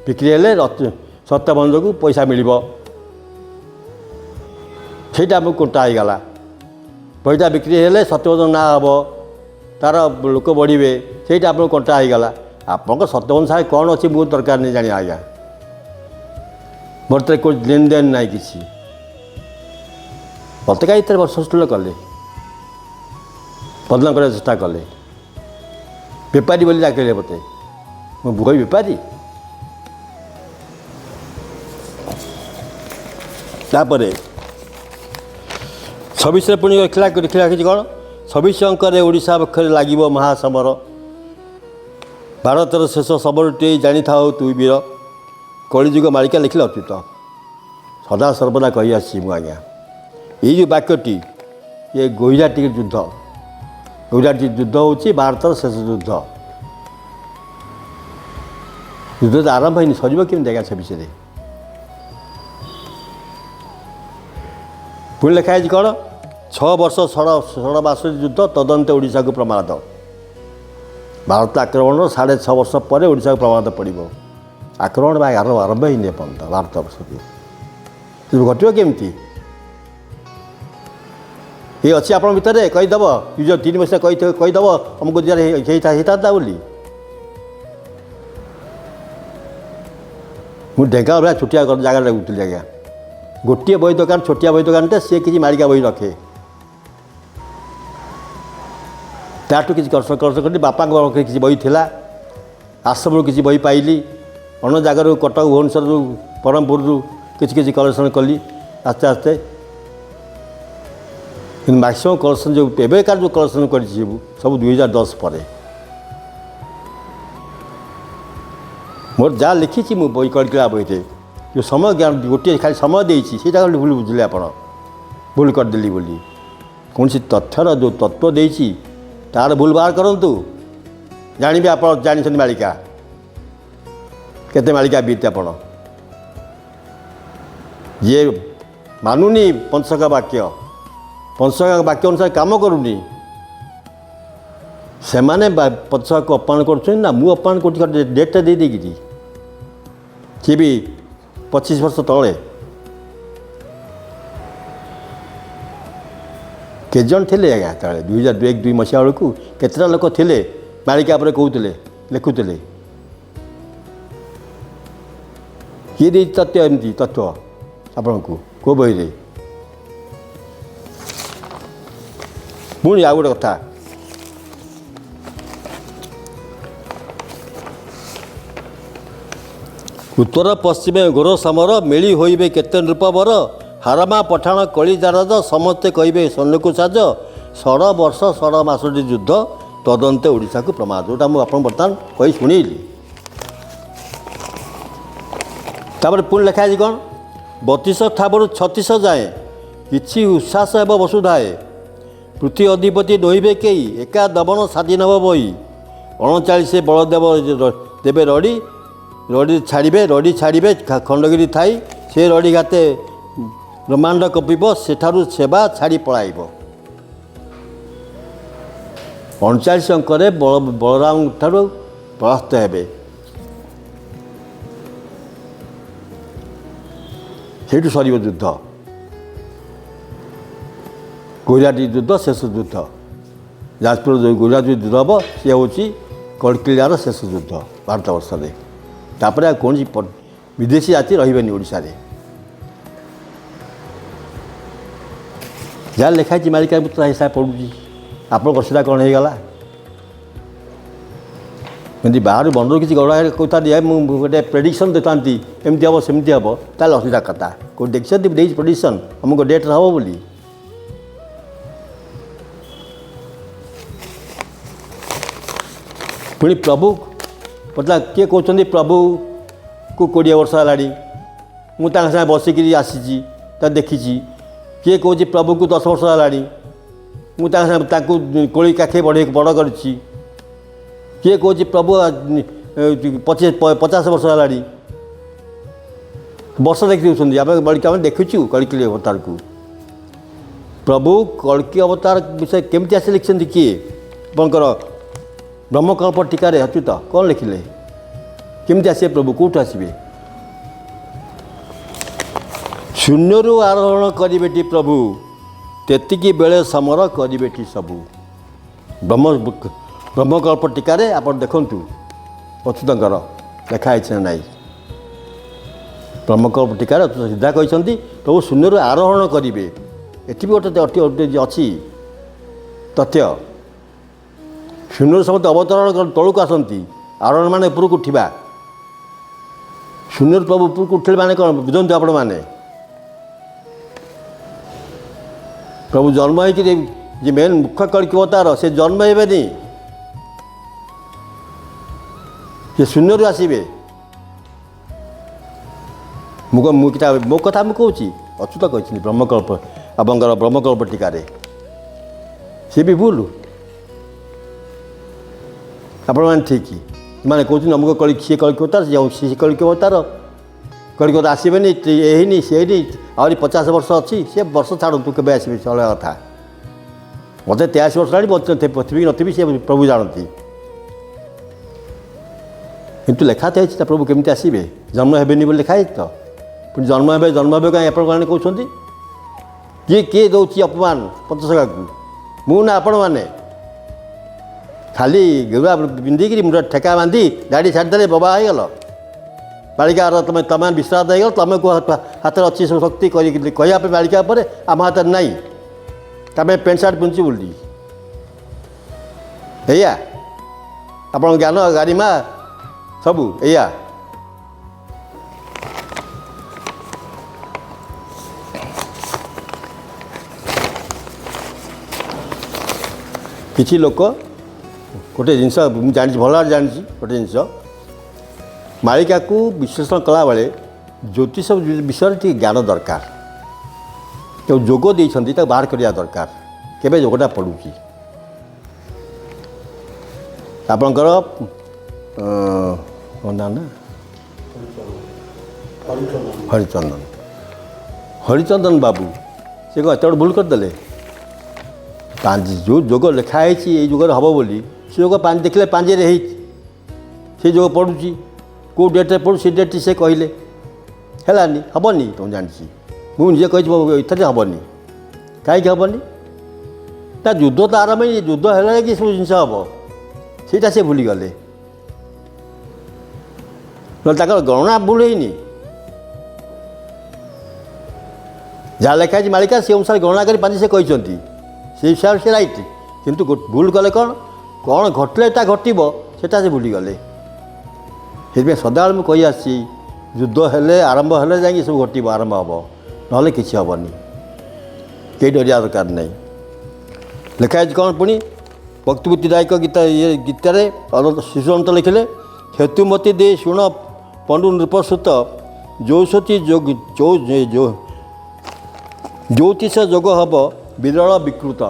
बिक्री हेले सत्यबंध को पैसा मिल से कंटा होगा बहीटा बिक्री हेले सत्यबंध ना हम तार लोक बढ़े से आप कंटा होगा आप सत्यबंध सारे कौन अच्छी बहुत दरकार नहीं जानी आज्ञा मोर तो कोई लेन देन ना कि मत कहीं वर्षस्थूल कले बदनाम करने चेष्टा कले बेपारी बोली डाकिले मत मुझे बेपारी तापर 26 पुणी लिखला कौन 26 अंक ओडिशा पक्षर लगे महासमर भारतर शेष सबरटे जानी था तु वीर कलिजुग मालिका लिखिले अच्युत सदा सर्वदा कही आसी आज्ञा ये जो वाक्यटी ये गुजराटी युद्ध गुजराटी युद्ध हूँ भारतर शेष युद्ध युद्ध तो आरंभ होनी सर केमी आज्ञा से विषय पुणी लिखाई कौन 6 वर्ष 16 मास युद्ध तदंत ओडिशा को प्रमाद भारत आक्रमण 6.5 वर्ष पर ओडिशा को प्रमाद पड़ो आक्रमण आरंभ ही पर्यंत भारत वर्ष घटो केमती ये अच्छी आप भितर कहीदेव जो 3 वर्ष कहीदेव अमुक होता बोली मुझे ढेंका भाया छोटिया जगह लगुली आज्ञा गोटे बही दुकान छोटिया बही दुकानटे सी किसी मालिका बही रखे ताठू किसी कर्ष कर बापा किसी बही थिला आश्रम किसी बही पाइली अन्य जगार कटक भुवनेश्वर ब्रह्मपुर किसी कलेक्शन कली आस्ते आस्ते मैक्सीम कलेक्शन जो एवं जो कलेक्शन कर सब 2010 पर मोर जहाँ लिखी मु बही कलिका बही जो समय ज्ञान गोटे खाली समय देसी भूल बुझे आप भूल करदेली बोली कौन सी तथ्यर जो तत्व देसी तार भूल बाहर करूँ जानवे आप जानते मालिका केते मालिका बीत आप ये मानुनी पंचक वाक्य अनुसार काम करूनी से मैंने पंचक अपमान कर मु अपमान कर डेटा दे देगी सी भी 25 वर्ष तले केजन थे आज्ञा तले 2001-2 मसीहा बेलू केतटा लोक थे मालिका पर कहते लिखुले किए दे तथ्य एमती तत्व आपण को कौ बही पुणी आ गोटे कथा उत्तर पश्चिम घोर समर मिली होइबे केते नृपवर हारमा पठाण कली जारद समस्ते कहिबे सैन्यको साज 16 वर्ष 16 मासटी युद्ध तदंते ओडिशा को प्रमाद जोटा मुझे आप बर्तमान कही शुणिली तापर पुणी लिखा है कौन 32 ठाबरू 36 जाए किछि उच्छ्वास हेब वसुधाए पृथ्वी अधिपति नहिबे केई एका दबन साधी नब बही 39 बलदेव देवे रड़ी छाड़े खंडगिरी थाई से रड़ी घाते ब्रह्मांड कपिब सेठारु सेवा छाड़ी पलाइब 39 अंकरे बलराम ठारू परास्त हेबे सेठू सर युद्ध गुजराती युद्ध शेष युद्ध जाजपुर जो गुजरात युद्ध हम सी हूँ कड़किलियार शेष युद्ध भारत वर्ष में तापर कौन विदेशी जाति रही ओडिशा रे जहाँ लिखाई मालिका हिसाब पड़ूँ आप सीधा कौन हो गला एमती बाहर बंदर किसी गड़ा कथा दिए मुझे गोटे प्रेडिक्शन देता एमती हम सेमती हम ताल असुविधा कथा कौन देखते प्रेडिक्शन अमुक डेट हम बोली पुणी प्रभु पता किए कहते प्रभु को 20 वर्ष है मुझे बसिक आसी देखी किए कौच प्रभु को 10 वर्ष है मुझे कोड़ी काखे बड़ कर किए कौच प्रभु 50 वर्ष है वर्ष देखी दूसरी आम देखुचु कड़की अवतार को प्रभु कड़की अवतार विषय केमती आसे लिखिं किए आपंकर ब्रह्मकल्प टीकार अच्युत कौन लिखिले केमती आसे प्रभु कौट आसबे शून्यरू आरोहण करेटी प्रभु तेतिकी बेले समर करेटी सबू ब्रह्मकल्प टीकार आप देखु अच्युतंकर लिखाई ना ब्रह्मकल्प टीकार अच्युत सीधा कहते प्रभु शून्यरू आरोहण करेंगे ये भी गोटे अच्छी तथ्य शून्य समस्त अवतरण तौक आसती आरोहण मान उपरक उठा शून्य प्रभु उपरक उठे माने कौन बुझे आपण मैंने प्रभु जन्म हो मेन मुख्य कड़की अवतार से जन्म हेनी से शून्य आसबे मो कथा मुझे कहूँ अच्युत कहते ब्रह्मकल्प आपंकर ब्रह्मकल्प टीकार सी भी भूल आपण मैंने ठीक मैंने कहते अमुक कड़ी सी कड़की अवतार सी कड़की अवतार कड़की अवतार आसबे यही सी आहरी 50 वर्ष अच्छी सी वर्ष छाड़ू के आसबे चलवा कथा मत 83 वर्ष लानी पृथ्वी नी सी प्रभु जानती किंतु लिखा तो प्रभु केमती आसबे जन्म हेनी लिखाई तो पुणी जन्म हे कहीं आप कहते किए दौर अपमान पञ्चसखा को मु ना आपण मैंने खाली गेरुआ पिंधिकी मुंड ठेका बांधी गाड़ी छाड़दे बबा हो गल बालिका तुम तुम विश्रांत हो गल तुम को हाथ अच्छी सब शक्ति कहवाई बालिका पर आम हाथ नाई तमें पेंट सार्ट पिंधु बोली एया आप ज्ञान गारिमा सबू एया किसी लोक गोटे जिनस जानी भल जानी गोटे जिनस मालिका को विश्लेषण कला बेले ज्योतिष विषय टी ज्ञान दरकार जो जोग देती बाहर करवा दरकार केबे जोगटा पड़ुची आपणकर ना हरिचंदन हरिचंदन बाबू से एत भूल करदे जो जोग लिखाई ये जुगर हम बोली से जोग देखले पांजे से जोग पड़ुची कौ डेट्रे पड़ू से डेट से कहले हेलानी हेनी तुम जानी मुझे कही इतने हेनी कहीं हेनी ना युद्ध तो आरम्भ ही युद्ध है कि सब जिन हम सीटा से भूलीगले गणना भूल है जहाँ लिखाई मालिका से अनुसार गणना कर पांच से कहते से हिसाब से राइट किंतु भूल कले कौन कौन घटले घटब सेटा से भूलीगले से सदा मुझे कही आसी युद्ध हेले आरंभ हेले जाए सब घटब आरंभ हम ना किसी हेनी कई डरिया दरकार नहीं लिखाई कौन पुणी भक्तिबुद्धिदायक गीता ये गीतार शिशुअंत लिखिले हेतुमती दे शुण पंडु नृपसुत जौसती ज्योतिष जोग हम विरल विकृत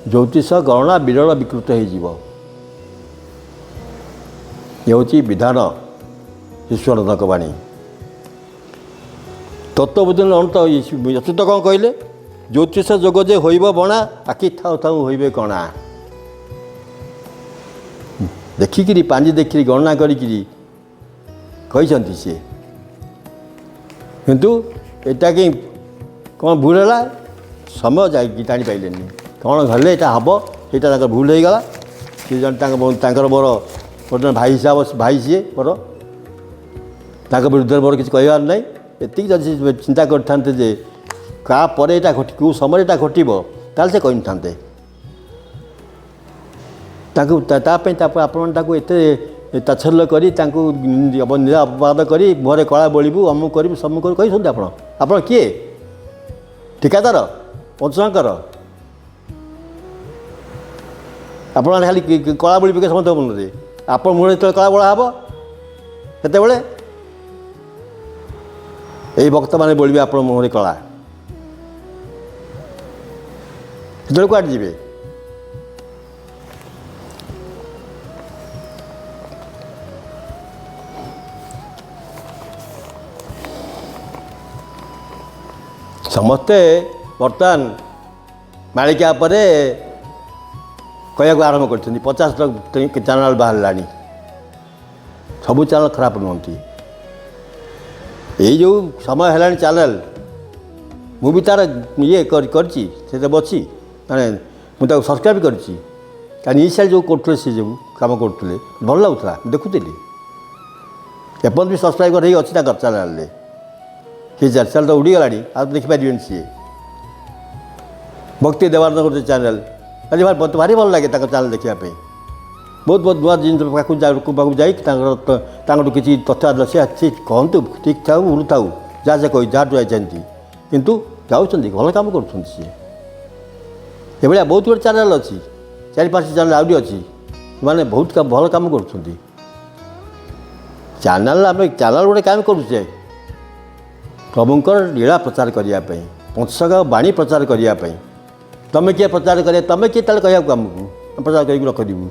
ज्योतिष गणना विरल विकृत हो विधान ईश्वरनाथ वाणी तत्वबोधन अनंत अच्युत कौन कहले ज्योतिष जोग जे होइब बणा आखि थाउ थाउ होइबे कणा देखिकी पांजी देखी गणना करी सी किंतु एटा कि कौन भूल है समय जा टाणी पाइले कौन हेल्ले यहाँ हम यहाँ भूल हो गला सी जन मोर गोटे भाई हिसाब भाई सी मोर विरुद्ध मोर किसी कहबार ना एति चिंता करते जे क्या पर यहाँ घट कौ समय यहाँ घटब ताल से कही था आपण एत तात्सल्य कर अपवाद कर मुहर कला बोलू अमुक करू समूक कही आप किए ठिकादार पंचशंकर आप खाली कला बोल पके समस्त बोलते आप मुहर जो कला बोला हम केत यही भक्त मैंने बोलिए आप मुहर कला से कौट जी समस्ते बर्तमान मालिका पर कहूँ आरंभ कर 50 चैनल बाहर सबू चैनल खराब नुहति यही जो समय है चैनल मुझे तार ये अच्छी माने मुझे सब्सक्राइब करी इनिशियल जो करते सी जो कम करते भल लगुला देखुली एपन भी सब्सक्राइबर हो अच्छी चैनल कि चैनल तो उड़ीगला आप देखिपारे सी भक्ति देवानंद गोटे चैनल अरे मत भारी भल लगे चैनल देखापी बहुत बहुत नुआ जिन पाक जाए किसी तथ्य सी कहतु ठीक था उड़ू था जहाँ से कही जहाँ जाती कितु जाऊँच भल कम कर बहुत गुट चैनल अच्छी 4-5 चैनल आउट अच्छी माने बहुत भल कम कर चैनल आम चैनल गोटे कम करुचे प्रभुंकर लीला प्रचार करने पंचसखा बाणी प्रचार करने तुम्हें किए प्रचार कर तुम्हें किए कह आमको प्रचार कर रखीबू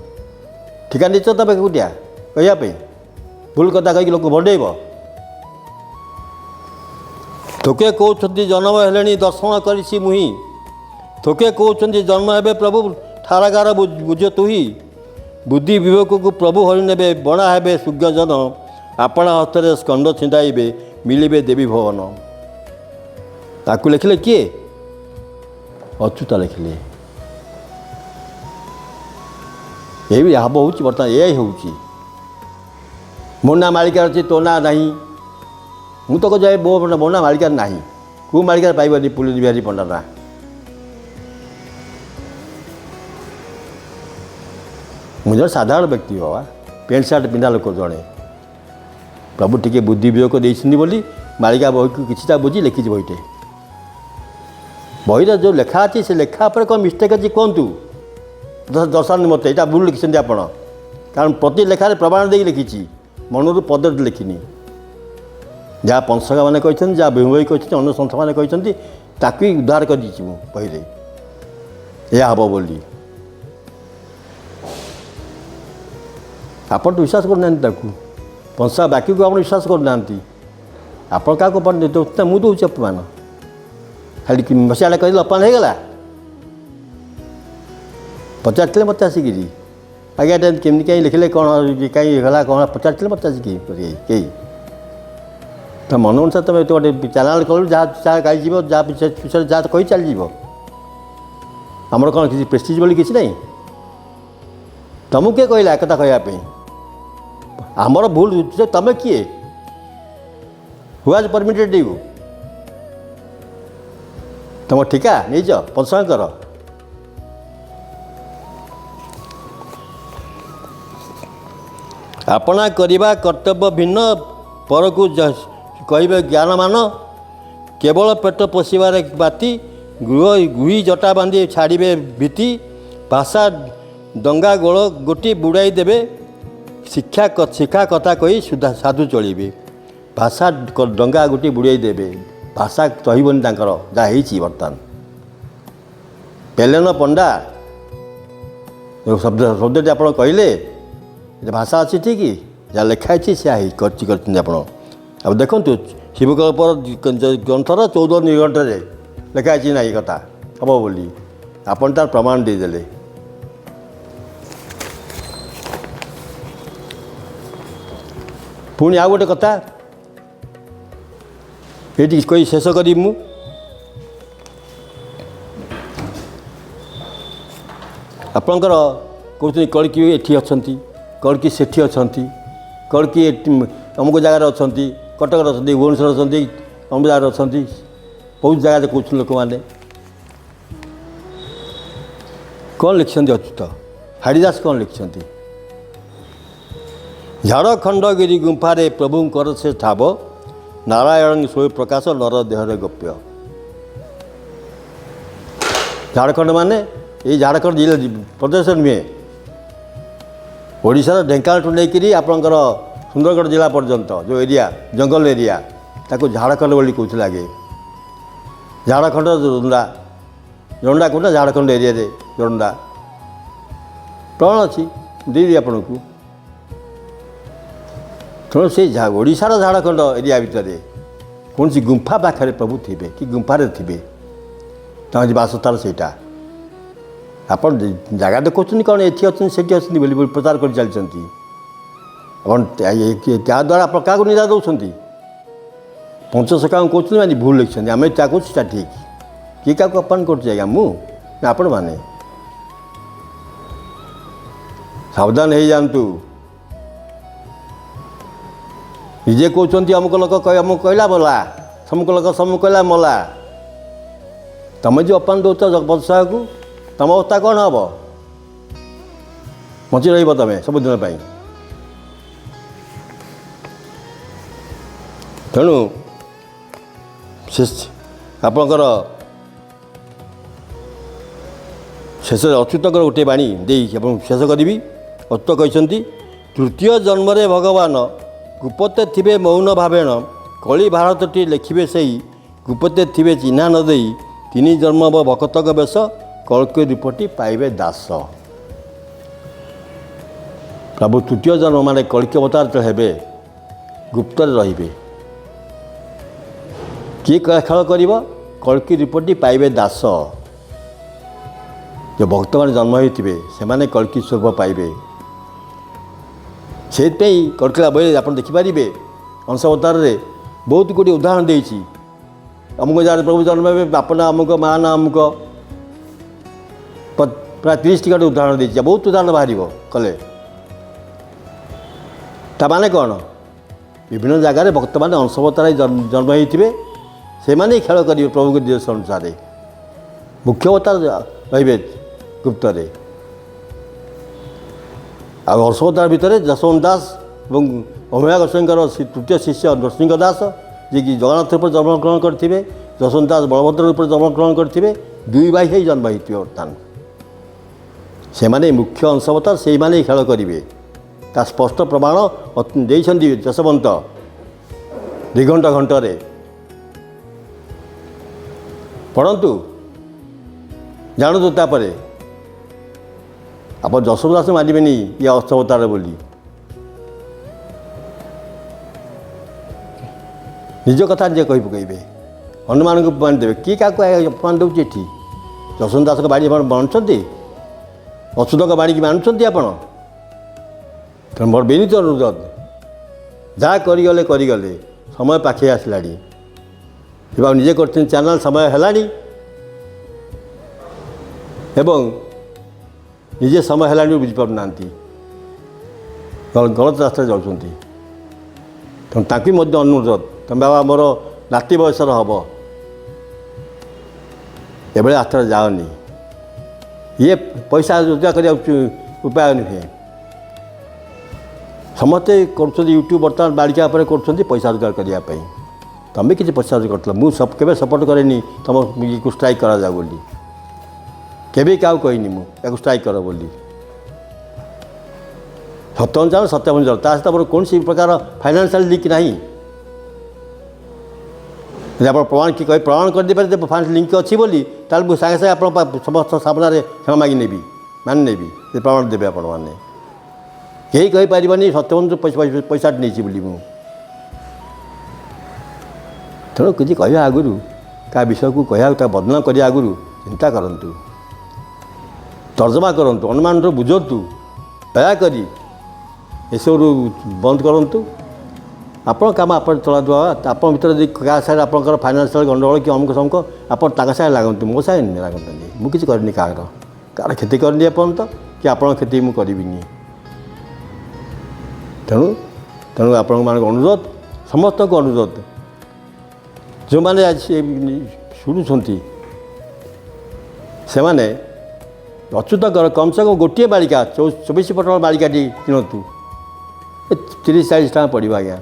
ठिका नहीं तुम एकुटिया कहवाई भूल कथा कहीं लोक भंडेब थोके कहते जन्म है दर्शन करी मुही थोके कहते जन्म हे प्रभु ठारागार बुझ तुही बुद्धि विवेक को प्रभु हरि ने बणा हे सूर्यजन आपणा हस्ते स्कंद छिंदाइबे मिलिबे देवी भवन ତାକୁ ଲେଖିଲେ କିଏ? ଅଚ୍ୟୁତ ଲେଖିଲେ। ଏ ବି ଭାବ ହେଉଛି ବର୍ତ୍ତମାନ ଏଇଆ ହିଁ ହେଉଛି। ମୋ ନାଁ ମାଳିକା ଅଛି, ତୋ ନାଁ ନାହିଁ। ମୁଁ ତ କହୁଛି ମୋ ନାଁ ମାଳିକାରେ ନାହିଁ। କେଉଁ ମାଳିକାରେ ପାଇବନି ପୁଲିସ ବିହାରୀ ପଣ୍ଡା ନାଁ? ମୁଁ ଜଣେ ସାଧାରଣ ବ୍ୟକ୍ତି ବାବା, ପ୍ୟାଣ୍ଟ ସାର୍ଟ ପିନ୍ଧା ଲୋକ ଜଣେ। ପ୍ରଭୁ ଟିକେ ବୁଦ୍ଧି ବିବେକ ଦେଇଛନ୍ତି ବୋଲି ମାଳିକା ବହିକୁ କିଛିଟା ବୁଝି ଲେଖିଛି ବହିଟେ। ବହିରେ ଯେଉଁ ଲେଖା ଅଛି ସେ ଲେଖା ଉପରେ କ'ଣ ମିଷ୍ଟେକ୍ ଅଛି କୁହନ୍ତୁ, ଦର୍ଶାନ୍ତୁ ମୋତେ। ଏଇଟା ଭୁଲ ଲେଖିଛନ୍ତି ଆପଣ, କାରଣ ପ୍ରତି ଲେଖାରେ ପ୍ରମାଣ ଦେଇକି ଲେଖିଛି, ମନରୁ ପଦରେ ଲେଖିନି। ଯାହା ପଂସକମାନେ କହିଛନ୍ତି, ଯାହା ଭୀମଭୋଇ କହିଛନ୍ତି, ଅନ୍ୟ ସନ୍ଥମାନେ କହିଛନ୍ତି, ତାକୁ ହିଁ ଉଦ୍ଧାର କରିଦେଇଛି ମୁଁ ବହିରେ, ଏହା ହେବ ବୋଲି। ଆପଣ ତ ବିଶ୍ୱାସ କରୁନାହାନ୍ତି ତାକୁ, ପଂସା ବାକ୍ୟକୁ ଆପଣ ବିଶ୍ୱାସ କରୁନାହାନ୍ତି। ଆପଣ କାହାକୁ ଅପମାନ ଦେଉଛନ୍ତି? ମୁଁ ଦେଉଛି ଅପମାନ। ଖାଲି ମସିଆଟା କହିଲେ ଅପମାନ ହେଇଗଲା? ପଚାରିଥିଲେ ମୋତେ ଆସିକିରି, ଆଜ୍ଞା ଏଇଟା କେମିତି କାହିଁ ଲେଖିଲେ, କ'ଣ କାହିଁ ହେଲା, କ'ଣ ପଚାରିଥିଲେ ମୋତେ ଆସିକି କେହି? ତ ମନ ଅନୁସାରେ ତୁମେ ଏତେ ଗୋଟେ ଚ୍ୟାନେଲ୍ କଲୁ, ଯାହା ଗାଇଯିବ, ଯାହା ବିଷୟରେ ଯାହା କହି ଚାଲିଯିବ। ଆମର କ'ଣ କିଛି ପ୍ରେଷ୍ଟିଜ୍ ବୋଲି କିଛି ନାହିଁ? ତୁମକୁ କିଏ କହିଲା ଏକଥା କହିବା ପାଇଁ? ଆମର ଭୁଲ, ତୁମେ କିଏ? Who has permitted you? ତୁମ ଠିକା ନେଇଛ ପଂସଙ୍କର? ଆପଣା କରିବା କର୍ତ୍ତବ୍ୟ ଭିନ୍ନ, ପରକୁ କହିବେ ଜ୍ଞାନମାନ। କେବଳ ପେଟ ପୋଷିବାରେ ବାତି, ଗୁହି ଜଟା ବାନ୍ଧି ଛାଡ଼ିବେ ଭୀତି। ଭାଷା ଡଙ୍ଗା ଗୋଳ ଗୋଟି ବୁଡ଼ାଇ ଦେବେ, ଶିକ୍ଷା କଥା କହି ସାଧୁ ଚଳିବେ। ଭାଷା ଡଙ୍ଗା ଗୋଟି ବୁଡ଼ାଇ ଦେବେ, ଭାଷା ରହିବନି ତାଙ୍କର, ଯାହା ହେଇଛି ବର୍ତ୍ତମାନ। ପେଲେନ ପଣ୍ଡା ଶବ୍ଦଟି ଆପଣ କହିଲେ, ଭାଷା ଅଛି ଠିକ୍, ଯାହା ଲେଖା ହେଇଛି ସେୟା କରିଛନ୍ତି ଆପଣ। ଆଉ ଦେଖନ୍ତୁ ଶିବକଳ୍ପର ଗ୍ରନ୍ଥର 14 ନିଘଣ୍ଟରେ ଲେଖା ହେଇଛି ନା ଏ କଥା ହେବ ବୋଲି, ଆପଣ ତାର ପ୍ରମାଣ ଦେଇଦେଲେ। ପୁଣି ଆଉ ଗୋଟେ କଥା ଏଇଠି କହି ଶେଷ କରିବି ମୁଁ। ଆପଣଙ୍କର କହୁଛନ୍ତି କଳିକି ଏଠି ଅଛନ୍ତି, କଳିକି ସେଠି ଅଛନ୍ତି, କଳିକି ଅମୁକ ଜାଗାରେ ଅଛନ୍ତି, କଟକରେ ଅଛନ୍ତି, ଭୁବନେଶ୍ୱର ଅଛନ୍ତି, ଅମୁକ ଜାଗାରେ ଅଛନ୍ତି, ବହୁତ ଜାଗାରେ କହୁଛନ୍ତି ଲୋକମାନେ। କ'ଣ ଲେଖିଛନ୍ତି ଅଚ୍ୟୁତ? ହାଡ଼ିଦାସ କ'ଣ ଲେଖିଛନ୍ତି? ଝାଡ଼ଖଣ୍ଡଗିରି ଗୁମ୍ଫାରେ ପ୍ରଭୁଙ୍କର ସେ ଠାବ, ନାରାୟଣ ସ୍ୱୟଂ ପ୍ରକାଶ ନର ଦେହରେ ଗୋପ୍ୟ। ଝାଡ଼ଖଣ୍ଡ ମାନେ ଏଇ ଝାଡ଼ଖଣ୍ଡ ଜିଲ୍ଲା ପ୍ରଦେଶ ନୁହେଁ, ଓଡ଼ିଶାର ଢେଙ୍କାନାଳଠୁ ନେଇକରି ଆପଣଙ୍କର ସୁନ୍ଦରଗଡ଼ ଜିଲ୍ଲା ପର୍ଯ୍ୟନ୍ତ ଯେଉଁ ଏରିଆ, ଜଙ୍ଗଲ ଏରିଆ, ତାକୁ ଝାଡ଼ଖଣ୍ଡ ବୋଲି କହୁଥିଲେ ଆଗେ। ଝାଡ଼ଖଣ୍ଡ ଜୋରନ୍ଦା, ଜୋରନ୍ଦା କହୁନା ଝାଡ଼ଖଣ୍ଡ ଏରିଆରେ ଜୋରନ୍ଦା ପ୍ରମାଣ ଅଛି, ଦେଇଦେବି ଆପଣଙ୍କୁ। ତେଣୁ ସେଇ ଓଡ଼ିଶାର ଝାଡ଼ଖଣ୍ଡ ଏରିଆ ଭିତରେ କୌଣସି ଗୁମ୍ଫା ପାଖରେ ପ୍ରଭୁ ଥିବେ କି ଗୁମ୍ଫାରେ ଥିବେ, ତାଙ୍କ ବାସସ୍ଥାନ ସେଇଟା। ଆପଣ ଜାଗା ଦେଖାଉଛନ୍ତି କ'ଣ ଏଠି ଅଛନ୍ତି ସେଠି ଅଛନ୍ତି ବୋଲି ପ୍ରଚାର କରି ଚାଲିଛନ୍ତି। ଆପଣ ତାଦ୍ୱାରା ଆପଣ କାହାକୁ ନିନ୍ଦା ଦେଉଛନ୍ତି? ପଞ୍ଚସଖାଙ୍କୁ କହୁଛନ୍ତି ମାନେ ଭୁଲ ଲେଖିଛନ୍ତି, ଆମେ ତା କହୁଛୁ ସେଟା ଠିକ୍। କିଏ କାହାକୁ ଅପମାନ କରୁଛି ଆଜ୍ଞା? ମୁଁ ନା ଆପଣମାନେ? ସାବଧାନ ହେଇଯାଆନ୍ତୁ। ନିଜେ କହୁଛନ୍ତି ଅମୁକ ଲୋକ ଅମୁକ କହିଲା ମଲା, ସମୁକ ଲୋକ ସମୁକ କହିଲା ମଲା। ତୁମେ ଯେଉଁ ଅପମାନ ଦେଉଛ ଜଗବତ୍ସକୁ, ତୁମ ଅବସ୍ଥା କ'ଣ ହେବ? ବଞ୍ଚି ରହିବ ତୁମେ ସବୁଦିନ ପାଇଁ। ତେଣୁ ଆପଣଙ୍କର ଶେଷରେ ଅଚ୍ୟୁତଙ୍କର ଗୋଟିଏ ବାଣୀ ଦେଇ ଆପଣଙ୍କୁ ଶେଷ କରିବି। ଅଚ୍ୟୁତ କହିଛନ୍ତି, ତୃତୀୟ ଜନ୍ମରେ ଭଗବାନ ଗୁପତେ ଥିବେ ମୌନ ଭାବେଣ, କଳି ଭାରତଟି ଲେଖିବେ ସେଇ, ଗୁପତେ ଥିବେ ଚିହ୍ନା ନ ଦେଇ, ତିନି ଜନ୍ମ ଭକତକ ବେଶ, କଳ୍କି ରୂପଟି ପାଇବେ ଦାସ। ପ୍ରଭୁ ତୃତୀୟ ଜନ୍ମ ମାନେ କଳ୍କି ଅବତାର ହେବେ, ଗୁପ୍ତରେ ରହିବେ। କିଏ ଖେଳ କରିବ? କଳ୍କି ରୂପଟି ପାଇବେ ଦାସ। ଯେଉଁ ଭକ୍ତମାନେ ଜନ୍ମ ହୋଇଥିବେ ସେମାନେ କଳ୍କି ସ୍ୱରୂପ ପାଇବେ। ସେଇଥିପାଇଁ କଳ୍କିଳା ବହିରେ ଆପଣ ଦେଖିପାରିବେ, ଅଂଶ ଅବତାରରେ ବହୁତ ଗୁଡ଼ିଏ ଉଦାହରଣ ଦେଇଛି। अमुक जगह प्रभु जन्म हे बाप ना अमुक माँ ना अमुक प्राय 30 टी उदाहरण देती बहुत उदाहरण बाहर कले ताने कौन विभिन्न जगार भक्त मैंने अंशवतार जन्म होते से माने खेल करेंगे प्रभु के दिवस अनुसार मुख्य अवतार रे गुप्त अंशवतार भितर जसवंत दास और अमेया गोस्वाईकर तृतीय शिष्य नरसिंह दास जी कि जगन्नाथ रूप जन्मग्रहण करेंगे जसवंत दास बलभद्र रूप जन्मग्रहण करेंगे दुई भाई ही जन्म होते बर्तमान से माने मुख्य अंशवतार से माने खेल करेंगे ता स्पष्ट प्रमाण देइछन्ति जसवंत दिघंट घंटे पढ़ंतु जानतु तापर आप जसवंत दास मानबे ये अंशवतार बोली निज कथा जे कही पकईबे अन्य मान मानदेवे किए क्या अपमान दूसरी ये जसवंत दास बाणी मानुंट अच्युत बाणी की मानुंट आपण तेणु मोर विनीत अनुरोध जहाँ करगले समय पाखे आसला निजे कर चैनल समय है एवं निजे समय है बुझीपारना गलत रास्ता जाऊँ तेणु ताकि अनुरोध तुम बाबा मोर नाती बयसर हम ये रास्ता जाओनी ये पैसा रोजगार करने उपाय नुहे समस्ते कर यूट्यूब बर्तमान बालिका पर कर पैसा रोजगार करने तुम्हें किसी पैसा रोजगार कर मुझे केवे सपोर्ट कैनि तुम को स्ट्राइक करा जाओ बोली केवे क्या कहनी मुझे स्ट्राइक कर बोली सत्य सत्य सहित मोर कौन प्रकार फाइनान्शियल लिंक ना आप प्रमाण कि प्रमाण कर फाइनान्स लिंक अच्छी बोली ताल मुझे सागे सागे आप समस्त सामने क्षमा मागी नेबी मान नेबी प्रमाण देवे आपण मैंने कहीं कहीपर सत्यबंधु पैसा नहीं बोली मुझे तेणु किसी कह आगु क्या विषय को कह बदनाम करने आगु चिंता करूँ तर्जमा करूँ अनुमान बुझतु दयाक एसबू बंद करूँ आपण कम आप चला आप भर क्या सारे आप फाइनान्शियल गंडगोल कि अमुक समुक आप लगती मो सागे नहीं लगती मुझे करनी कार क्षति करनी एपर्यंत कि आप क्षति मुझे करी तेणु तेणु आपण मान अनुरोध समस्त को अनुरोध जो मैंने आज शुणुंट से मैंने अच्युतकर कम से कम गोटे बालिका 24 फुट बालिकाटी किणतु 30-40 टाँग पड़ो आज्ञा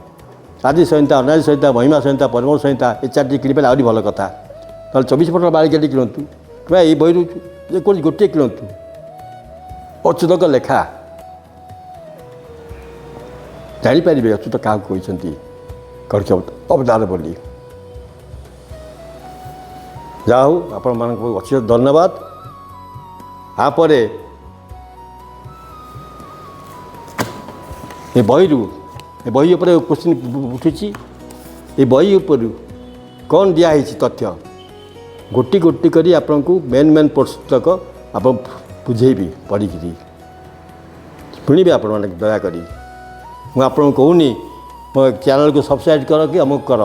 आदि संहिता अनादि संहिता महिमा संहिता परिमल संहिता ये 4टी किଣିपे आहरी भल कथा तो 24 फुट बालिकाटी किणतु कि ये बही जेको गोटे किणतु अच्युतक लेखा जापारे अच्युत क्या कहते कक्ष अवतार बोली जा हो आपण मान अच्छे धन्यवाद आपर ये बही उपर क्वेश्चन उठी ये बही उपर कौन दिखाई तथ्य गोटी गोटी करी आपन को मेन मेन पुस्तक आप बुझेबी पढ़ी शुणिबे आपण मैंने दयाकोरी मुझे आपको कहूनी मो चैनल को सब्सक्राइब कर कि अमुक कर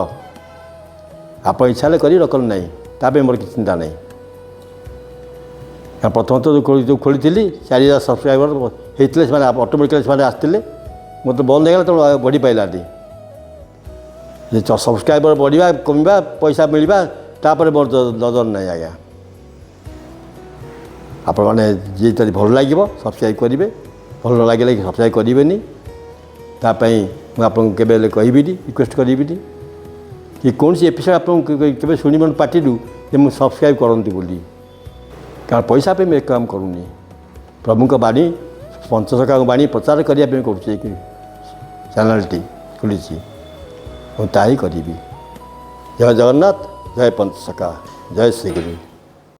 आप इच्छा करी रकल ना ताप मोर कि चिंता नहीं प्रथम तो जो खोली 4000 सब्सक्राइबर होते से ऑटोमेटिकली से आसते मत बंद हो तो बढ़ी पारानी सब्सक्राइबर बढ़ा कमिबा पैसा मिलवा तापर मोर नजर ना आज्ञा आपण मैंने जी भल लगे सब्सक्राइब करेंगे भल न लगे सब्सक्राइब करेंगे तापाई मुझे कह रिक्वेस्ट करी कि कौन सी एपिसोड आप शुणिबन पार्टी मुझे सब्सक्राइब करती बोली कारण पैसा पे मैं काम करूनी प्रभु का बाणी पंचसखा बाणी प्रचार करने कर चैनलटी खोली ताही करी जय जगन्नाथ जय पंचसखा जय श्री गुरु।